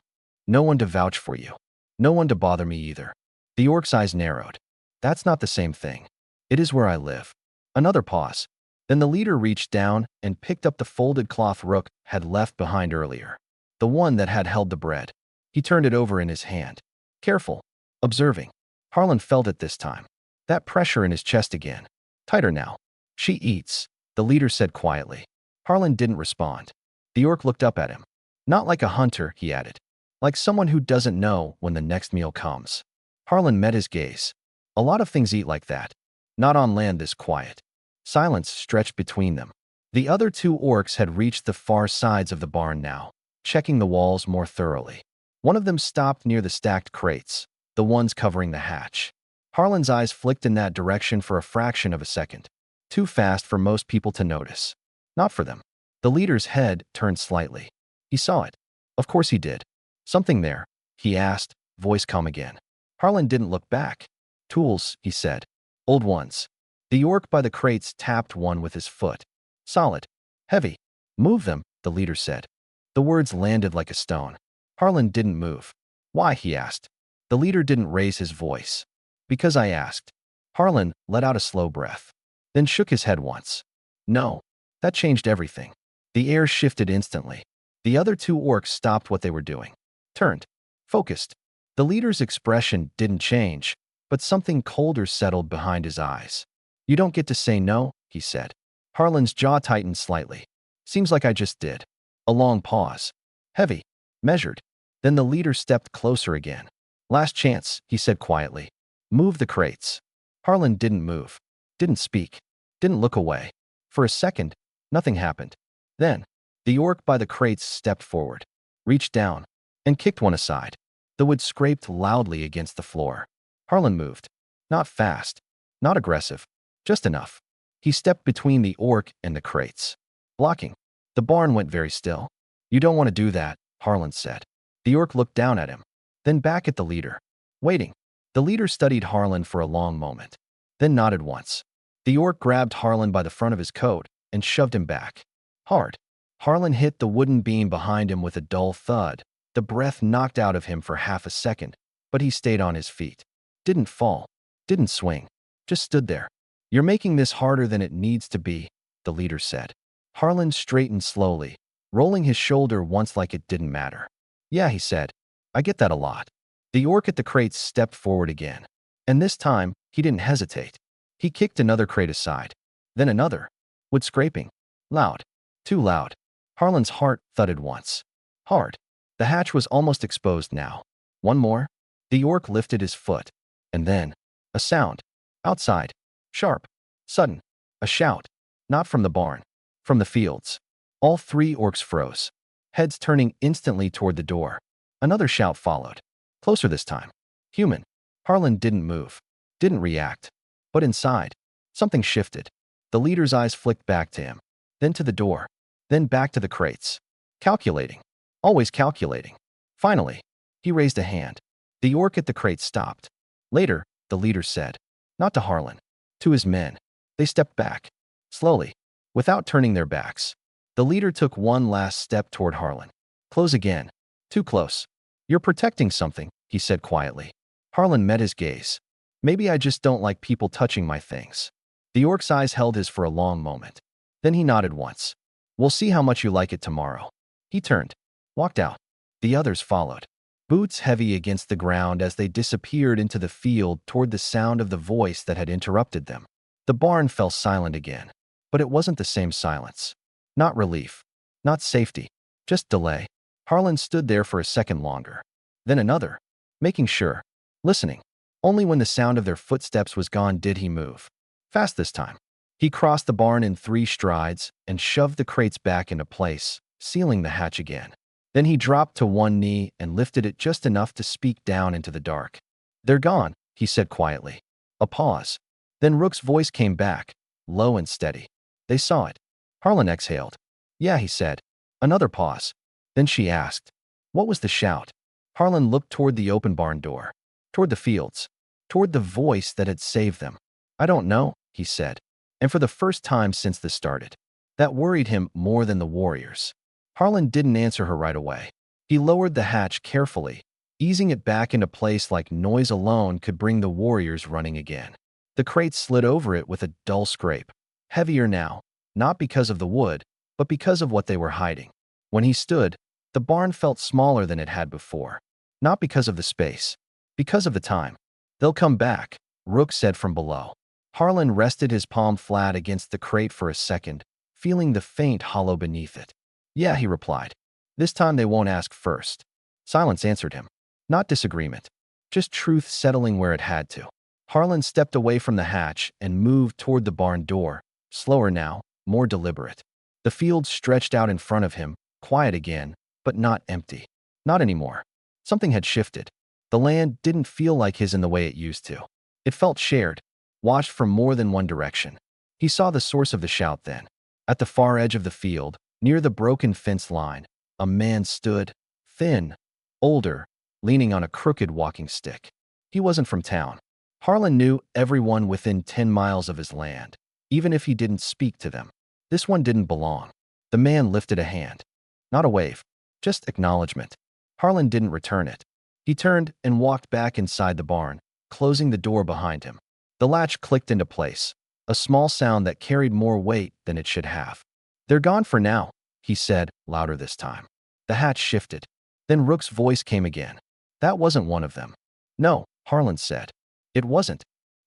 No one to vouch for you. No one to bother me either. The orc's eyes narrowed. That's not the same thing. It is where I live. Another pause. Then the leader reached down and picked up the folded cloth Rook had left behind earlier. The one that had held the bread. He turned it over in his hand. Careful. Observing. Harlan felt it this time. That pressure in his chest again. Tighter now. She eats, the leader said quietly. Harlan didn't respond. The orc looked up at him. Not like a hunter, he added. Like someone who doesn't know when the next meal comes. Harlan met his gaze. A lot of things eat like that. Not on land this quiet. Silence stretched between them. The other two orcs had reached the far sides of the barn now, checking the walls more thoroughly. One of them stopped near the stacked crates, the ones covering the hatch. Harlan's eyes flicked in that direction for a fraction of a second. Too fast for most people to notice. Not for them. The leader's head turned slightly. He saw it. Of course he did. Something there, he asked, voice calm again. Harlan didn't look back. Tools, he said. Old ones. The orc by the crates tapped one with his foot. Solid. Heavy. Move them, the leader said. The words landed like a stone. Harlan didn't move. Why, he asked. The leader didn't raise his voice. Because I asked. Harlan let out a slow breath. Then shook his head once. No. That changed everything. The air shifted instantly. The other two orcs stopped what they were doing. Turned. Focused. The leader's expression didn't change, but something colder settled behind his eyes. You don't get to say no, he said. Harlan's jaw tightened slightly. Seems like I just did. A long pause. Heavy. Measured. Then the leader stepped closer again. Last chance, he said quietly. Move the crates. Harlan didn't move. Didn't speak. Didn't look away. For a second, nothing happened. Then, the orc by the crates stepped forward, reached down, and kicked one aside. The wood scraped loudly against the floor. Harlan moved. Not fast. Not aggressive. Just enough. He stepped between the orc and the crates. Blocking. The barn went very still. You don't want to do that, Harlan said. The orc looked down at him, then back at the leader. Waiting. The leader studied Harlan for a long moment. then nodded once. The orc grabbed Harlan by the front of his coat and shoved him back. Hard. Harlan hit the wooden beam behind him with a dull thud. The breath knocked out of him for half a second, but he stayed on his feet. Didn't fall. Didn't swing. Just stood there. "You're making this harder than it needs to be," the leader said. Harlan straightened slowly, rolling his shoulder once like it didn't matter. "Yeah," he said. "I get that a lot." The orc at the crates stepped forward again. And this time, he didn't hesitate. He kicked another crate aside. Then another. Wood scraping. Loud. Too loud. Harlan's heart thudded once. Hard. The hatch was almost exposed now. One more. The orc lifted his foot. And then, a sound. Outside. Sharp. Sudden. A shout. Not from the barn. From the fields. All three orcs froze, heads turning instantly toward the door. Another shout followed. Closer this time. Human. Harlan didn't move. Didn't react. But inside, something shifted. The leader's eyes flicked back to him. Then to the door. Then back to the crates. Calculating. Always calculating. Finally, he raised a hand. The orc at the crate stopped. Later, the leader said, not to Harlan, to his men. They stepped back. Slowly, without turning their backs. The leader took one last step toward Harlan. Close again. Too close. You're protecting something, he said quietly. Harlan met his gaze. Maybe I just don't like people touching my things. The orc's eyes held his for a long moment. Then he nodded once. We'll see how much you like it tomorrow. He turned, walked out. The others followed, boots heavy against the ground as they disappeared into the field toward the sound of the voice that had interrupted them. The barn fell silent again, but it wasn't the same silence. Not relief, not safety, just delay. Harlan stood there for a second longer. Then another, making sure, listening. Only when the sound of their footsteps was gone did he move. Fast this time. He crossed the barn in 3 strides and shoved the crates back into place, sealing the hatch again. Then he dropped to one knee and lifted it just enough to speak down into the dark. They're gone, he said quietly. A pause. Then Rook's voice came back, low and steady. They saw it. Harlan exhaled. Yeah, he said. Another pause. Then she asked, what was the shout? Harlan looked toward the open barn door, toward the fields, toward the voice that had saved them. I don't know, he said. And for the first time since this started, that worried him more than the warriors. Harlan didn't answer her right away. He lowered the hatch carefully, easing it back into place like noise alone could bring the warriors running again. The crate slid over it with a dull scrape, heavier now, not because of the wood, but because of what they were hiding. When he stood, the barn felt smaller than it had before. Not because of the space, because of the time. They'll come back, Rook said from below. Harlan rested his palm flat against the crate for a second, feeling the faint hollow beneath it. Yeah, he replied. This time they won't ask first. Silence answered him. Not disagreement. Just truth settling where it had to. Harlan stepped away from the hatch and moved toward the barn door, slower now, more deliberate. The field stretched out in front of him, quiet again, but not empty. Not anymore. Something had shifted. The land didn't feel like his in the way it used to. It felt shared, watched from more than one direction. He saw the source of the shout then. At the far edge of the field, near the broken fence line, a man stood, thin, older, leaning on a crooked walking stick. He wasn't from town. Harlan knew everyone within 10 miles of his land, even if he didn't speak to them. This one didn't belong. The man lifted a hand. Not a wave, just acknowledgement. Harlan didn't return it. He turned and walked back inside the barn, closing the door behind him. The latch clicked into place, a small sound that carried more weight than it should have. They're gone for now, he said, louder this time. The hatch shifted. Then Rook's voice came again. That wasn't one of them. No, Harlan said. It wasn't.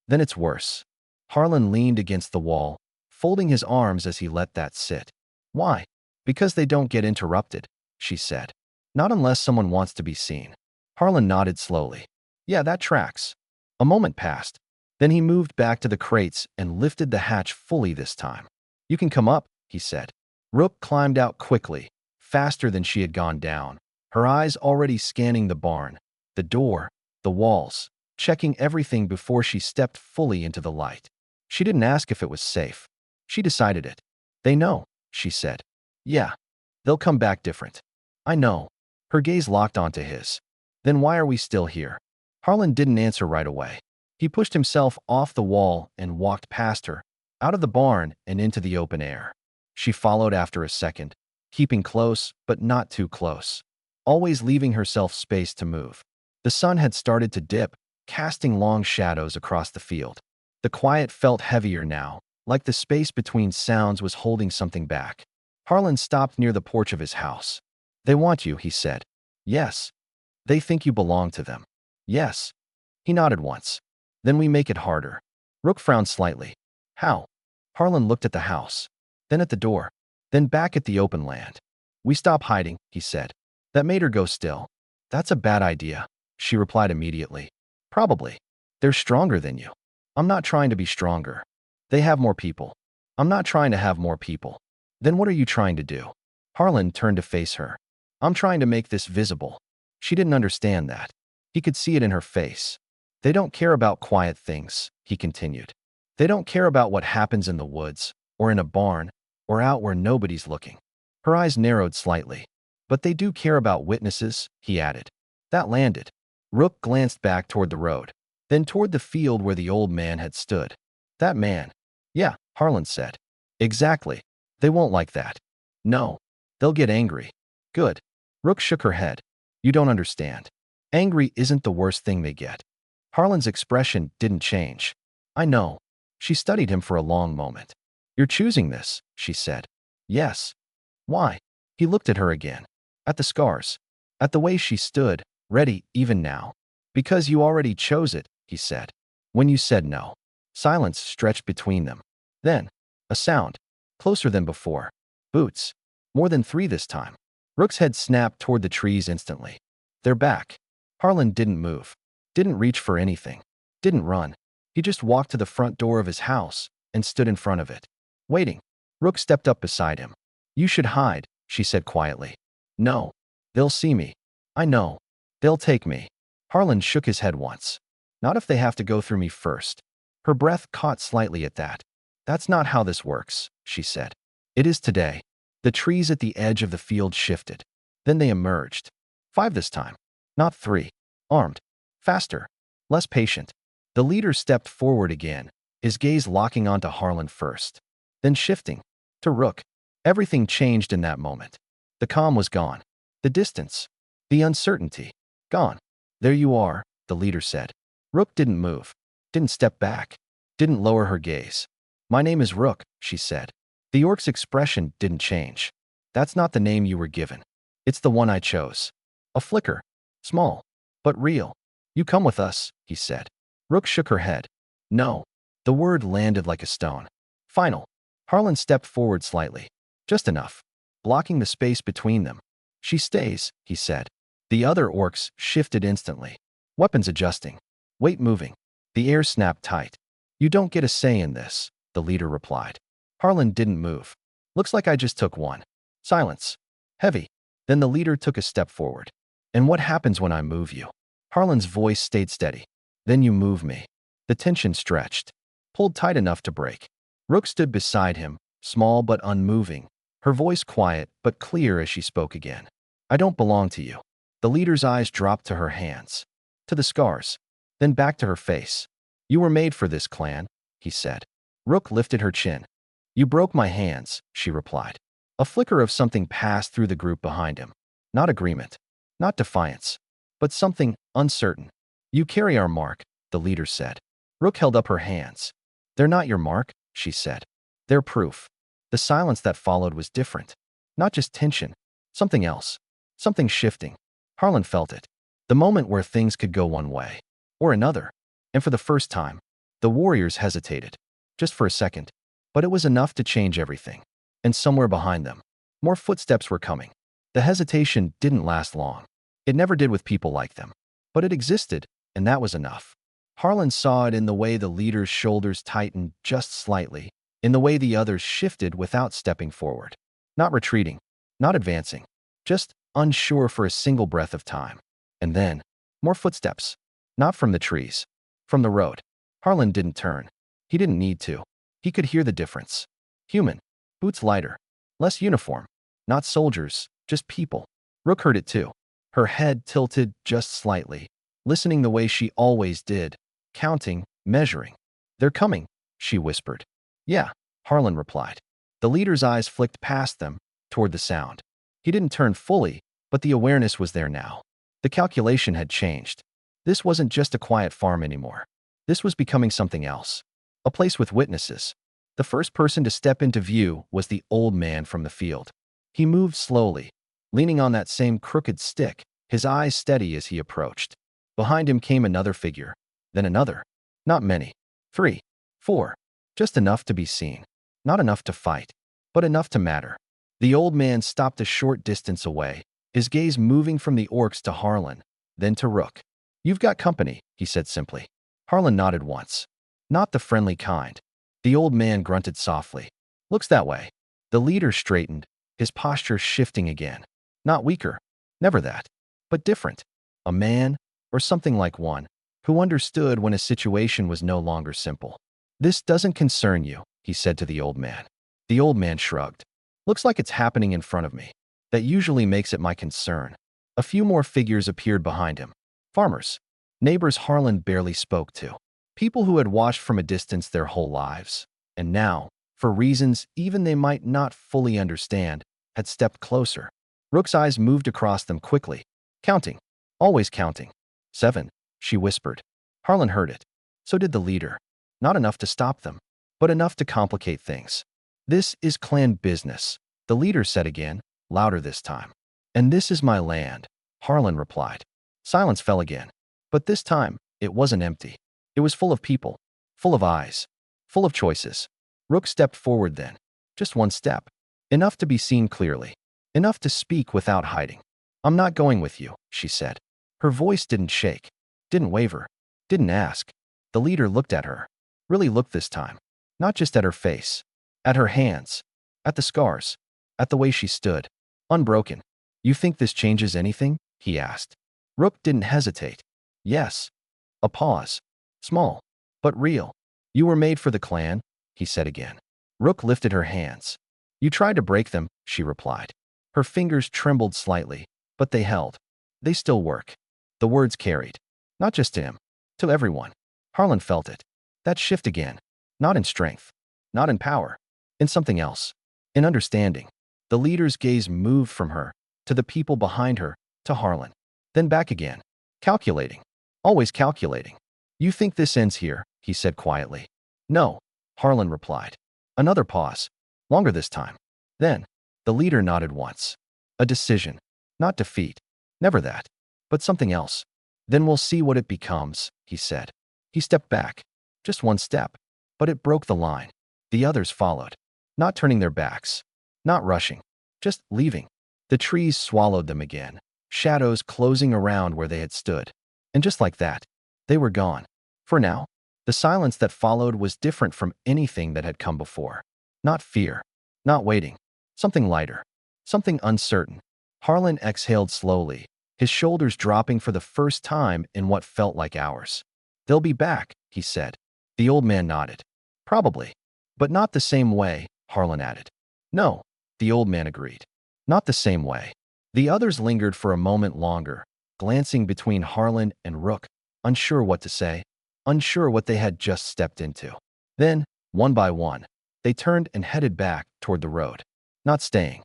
Then it's worse. Harlan leaned against the wall, folding his arms as he let that sit. Why? Because they don't get interrupted, she said. Not unless someone wants to be seen. Harlan nodded slowly. Yeah, that tracks. A moment passed. Then he moved back to the crates and lifted the hatch fully this time. You can come up, he said. Rook climbed out quickly, faster than she had gone down, her eyes already scanning the barn, the door, the walls, checking everything before she stepped fully into the light. She didn't ask if it was safe. She decided it. They know, she said. Yeah. They'll come back different. I know. Her gaze locked onto his. Then why are we still here? Harlan didn't answer right away. He pushed himself off the wall and walked past her, out of the barn and into the open air. She followed after a second, keeping close but not too close, always leaving herself space to move. The sun had started to dip, casting long shadows across the field. The quiet felt heavier now, like the space between sounds was holding something back. Harlan stopped near the porch of his house. "They want you," he said. "Yes." "They think you belong to them." "Yes." He nodded once. "Then we make it harder." Rook frowned slightly. "How?" Harlan looked at the house, then at the door, then back at the open land. "We stop hiding," he said. That made her go still. "That's a bad idea," she replied immediately. "Probably. They're stronger than you." "I'm not trying to be stronger. They have more people." "I'm not trying to have more people." "Then what are you trying to do?" Harlan turned to face her. "I'm trying to make this visible." She didn't understand that. He could see it in her face. "They don't care about quiet things," he continued. "They don't care about what happens in the woods, or in a barn, or out where nobody's looking." Her eyes narrowed slightly. "But they do care about witnesses," he added. That landed. Rook glanced back toward the road, then toward the field where the old man had stood. "That man." "Yeah," Harlan said. "Exactly. They won't like that." "No. They'll get angry." "Good." Rook shook her head. "You don't understand. Angry isn't the worst thing they get." Harlan's expression didn't change. "I know." She studied him for a long moment. "You're choosing this," she said. "Yes." "Why?" He looked at her again. At the scars. At the way she stood, ready even now. "Because you already chose it," he said. "When you said no." Silence stretched between them. Then, a sound. Closer than before. Boots. More than 3 this time. Rook's head snapped toward the trees instantly. "They're back." Harlan didn't move. Didn't reach for anything. Didn't run. He just walked to the front door of his house and stood in front of it, waiting. Rook stepped up beside him. "You should hide," she said quietly. "No. They'll see me." "I know. They'll take me." Harlan shook his head once. "Not if they have to go through me first." Her breath caught slightly at that. "That's not how this works," she said. "It is today." The trees at the edge of the field shifted. Then they emerged. 5 this time. Not 3. Armed. Faster. Less patient. The leader stepped forward again, his gaze locking onto Harlan first, then shifting to Rook. Everything changed in that moment. The calm was gone. The distance. The uncertainty. Gone. "There you are," the leader said. Rook didn't move. Didn't step back. Didn't lower her gaze. "My name is Rook," she said. The orc's expression didn't change. "That's not the name you were given. It's the one I chose." A flicker. Small. But real. "You come with us," he said. Rook shook her head. "No." The word landed like a stone. "Final." Harlan stepped forward slightly. Just enough. Blocking the space between them. "She stays," he said. The other orcs shifted instantly. Weapons adjusting. Weight moving. The air snapped tight. "You don't get a say in this," the leader replied. Harlan didn't move. "Looks like I just took one." Silence. Heavy. Then the leader took a step forward. "And what happens when I move you?" Harlan's voice stayed steady. "Then you move me." The tension stretched. Pulled tight enough to break. Rook stood beside him, small but unmoving, her voice quiet but clear as she spoke again. "I don't belong to you." The leader's eyes dropped to her hands, to the scars, then back to her face. "You were made for this, clan," he said. Rook lifted her chin. "You broke my hands," she replied. A flicker of something passed through the group behind him. Not agreement, not defiance, but something uncertain. "You carry our mark," the leader said. Rook held up her hands. "They're not your mark," she said. "They're proof." The silence that followed was different. Not just tension, something else. Something shifting. Harlan felt it. The moment where things could go one way. Or another. And for the first time, the warriors hesitated. Just for a second. But it was enough to change everything. And somewhere behind them, more footsteps were coming. The hesitation didn't last long. It never did with people like them. But it existed, and that was enough. Harlan saw it in the way the leader's shoulders tightened just slightly, in the way the others shifted without stepping forward. Not retreating, not advancing, just unsure for a single breath of time. And then, more footsteps. Not from the trees. From the road. Harlan didn't turn. He didn't need to. He could hear the difference. Human. Boots lighter. Less uniform. Not soldiers, just people. Rook heard it too. Her head tilted just slightly, listening the way she always did, counting, measuring. They're coming, she whispered. Yeah, Harlan replied. The leader's eyes flicked past them, toward the sound. He didn't turn fully, but the awareness was there now. The calculation had changed. This wasn't just a quiet farm anymore. This was becoming something else. A place with witnesses. The first person to step into view was the old man from the field. He moved slowly, leaning on that same crooked stick, his eyes steady as he approached. Behind him came another figure, then another. Not many. 3, 4. Just enough to be seen. Not enough to fight, but enough to matter. The old man stopped a short distance away, his gaze moving from the orcs to Harlan, then to Rook. You've got company, he said simply. Harlan nodded once. Not the friendly kind. The old man grunted softly. Looks that way. The leader straightened, his posture shifting again. Not weaker. Never that. But different. A man, or something like one, who understood when a situation was no longer simple. This doesn't concern you, he said to the old man. The old man shrugged. Looks like it's happening in front of me. That usually makes it my concern. A few more figures appeared behind him. Farmers. Neighbors Harlan barely spoke to. People who had watched from a distance their whole lives. And now, for reasons even they might not fully understand, had stepped closer. Rook's eyes moved across them quickly. Counting. Always counting. 7, she whispered. Harlan heard it. So did the leader. Not enough to stop them, but enough to complicate things. This is clan business, the leader said again, louder this time. And this is my land, Harlan replied. Silence fell again. But this time, it wasn't empty. It was full of people, full of eyes, full of choices. Rook stepped forward then. Just one step. Enough to be seen clearly. Enough to speak without hiding. I'm not going with you, she said. Her voice didn't shake, didn't waver, didn't ask. The leader looked at her. Really looked this time. Not just at her face. At her hands. At the scars. At the way she stood. Unbroken. You think this changes anything? He asked. Rook didn't hesitate. Yes. A pause. Small. But real. You were made for the clan, he said again. Rook lifted her hands. You tried to break them, she replied. Her fingers trembled slightly, but they held. They still work. The words carried. Not just to him. To everyone. Harlan felt it. That shift again. Not in strength. Not in power. In something else. In understanding. The leader's gaze moved from her, to the people behind her, to Harlan. Then back again. Calculating. Always calculating. You think this ends here, he said quietly. No, Harlan replied. Another pause. Longer this time. Then, the leader nodded once. A decision. Not defeat. Never that. But something else. Then we'll see what it becomes, he said. He stepped back. Just one step. But it broke the line. The others followed. Not turning their backs. Not rushing. Just leaving. The trees swallowed them again. Shadows closing around where they had stood. And just like that, they were gone. For now, the silence that followed was different from anything that had come before. Not fear. Not waiting. Something lighter. Something uncertain. Harlan exhaled slowly, his shoulders dropping for the first time in what felt like hours. They'll be back, he said. The old man nodded. Probably. But not the same way, Harlan added. No, the old man agreed. Not the same way. The others lingered for a moment longer, glancing between Harlan and Rook, unsure what to say, unsure what they had just stepped into. Then, one by one, they turned and headed back toward the road. Not staying.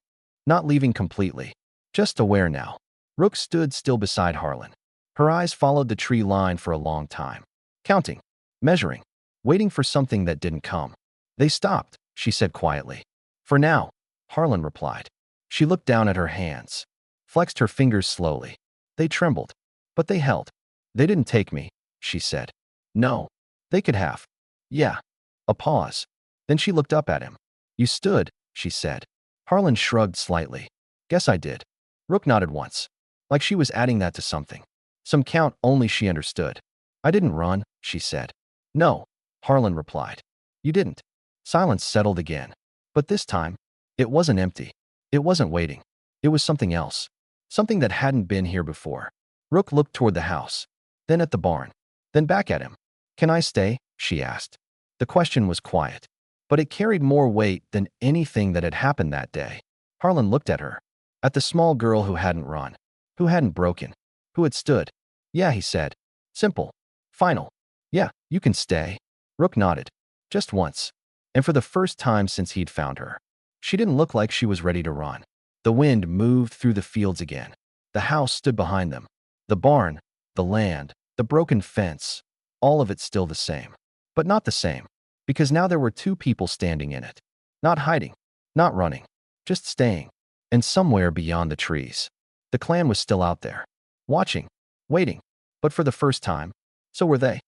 Not leaving completely. Just aware now. Rook stood still beside Harlan. Her eyes followed the tree line for a long time. Counting. Measuring. Waiting for something that didn't come. They stopped, she said quietly. For now, Harlan replied. She looked down at her hands. Flexed her fingers slowly. They trembled. But they held. They didn't take me, she said. No. They could have. Yeah. A pause. Then she looked up at him. You stood, she said. Harlan shrugged slightly. Guess I did. Rook nodded once. Like she was adding that to something. Some count only she understood. I didn't run, she said. No, Harlan replied. You didn't. Silence settled again. But this time, it wasn't empty. It wasn't waiting. It was something else. Something that hadn't been here before. Rook looked toward the house, then at the barn, then back at him. Can I stay? She asked. The question was quiet, but it carried more weight than anything that had happened that day. Harlan looked at her, at the small girl who hadn't run, who hadn't broken, who had stood. Yeah, he said. Simple. Final. Yeah. You can stay. Rook nodded. Just once. And for the first time since he'd found her. She didn't look like she was ready to run. The wind moved through the fields again. The house stood behind them. The barn, the land, the broken fence, all of it still the same. But not the same. Because now there were two people standing in it. Not hiding. Not running. Just staying. And somewhere beyond the trees. The clan was still out there. Watching. Waiting. But for the first time, so were they.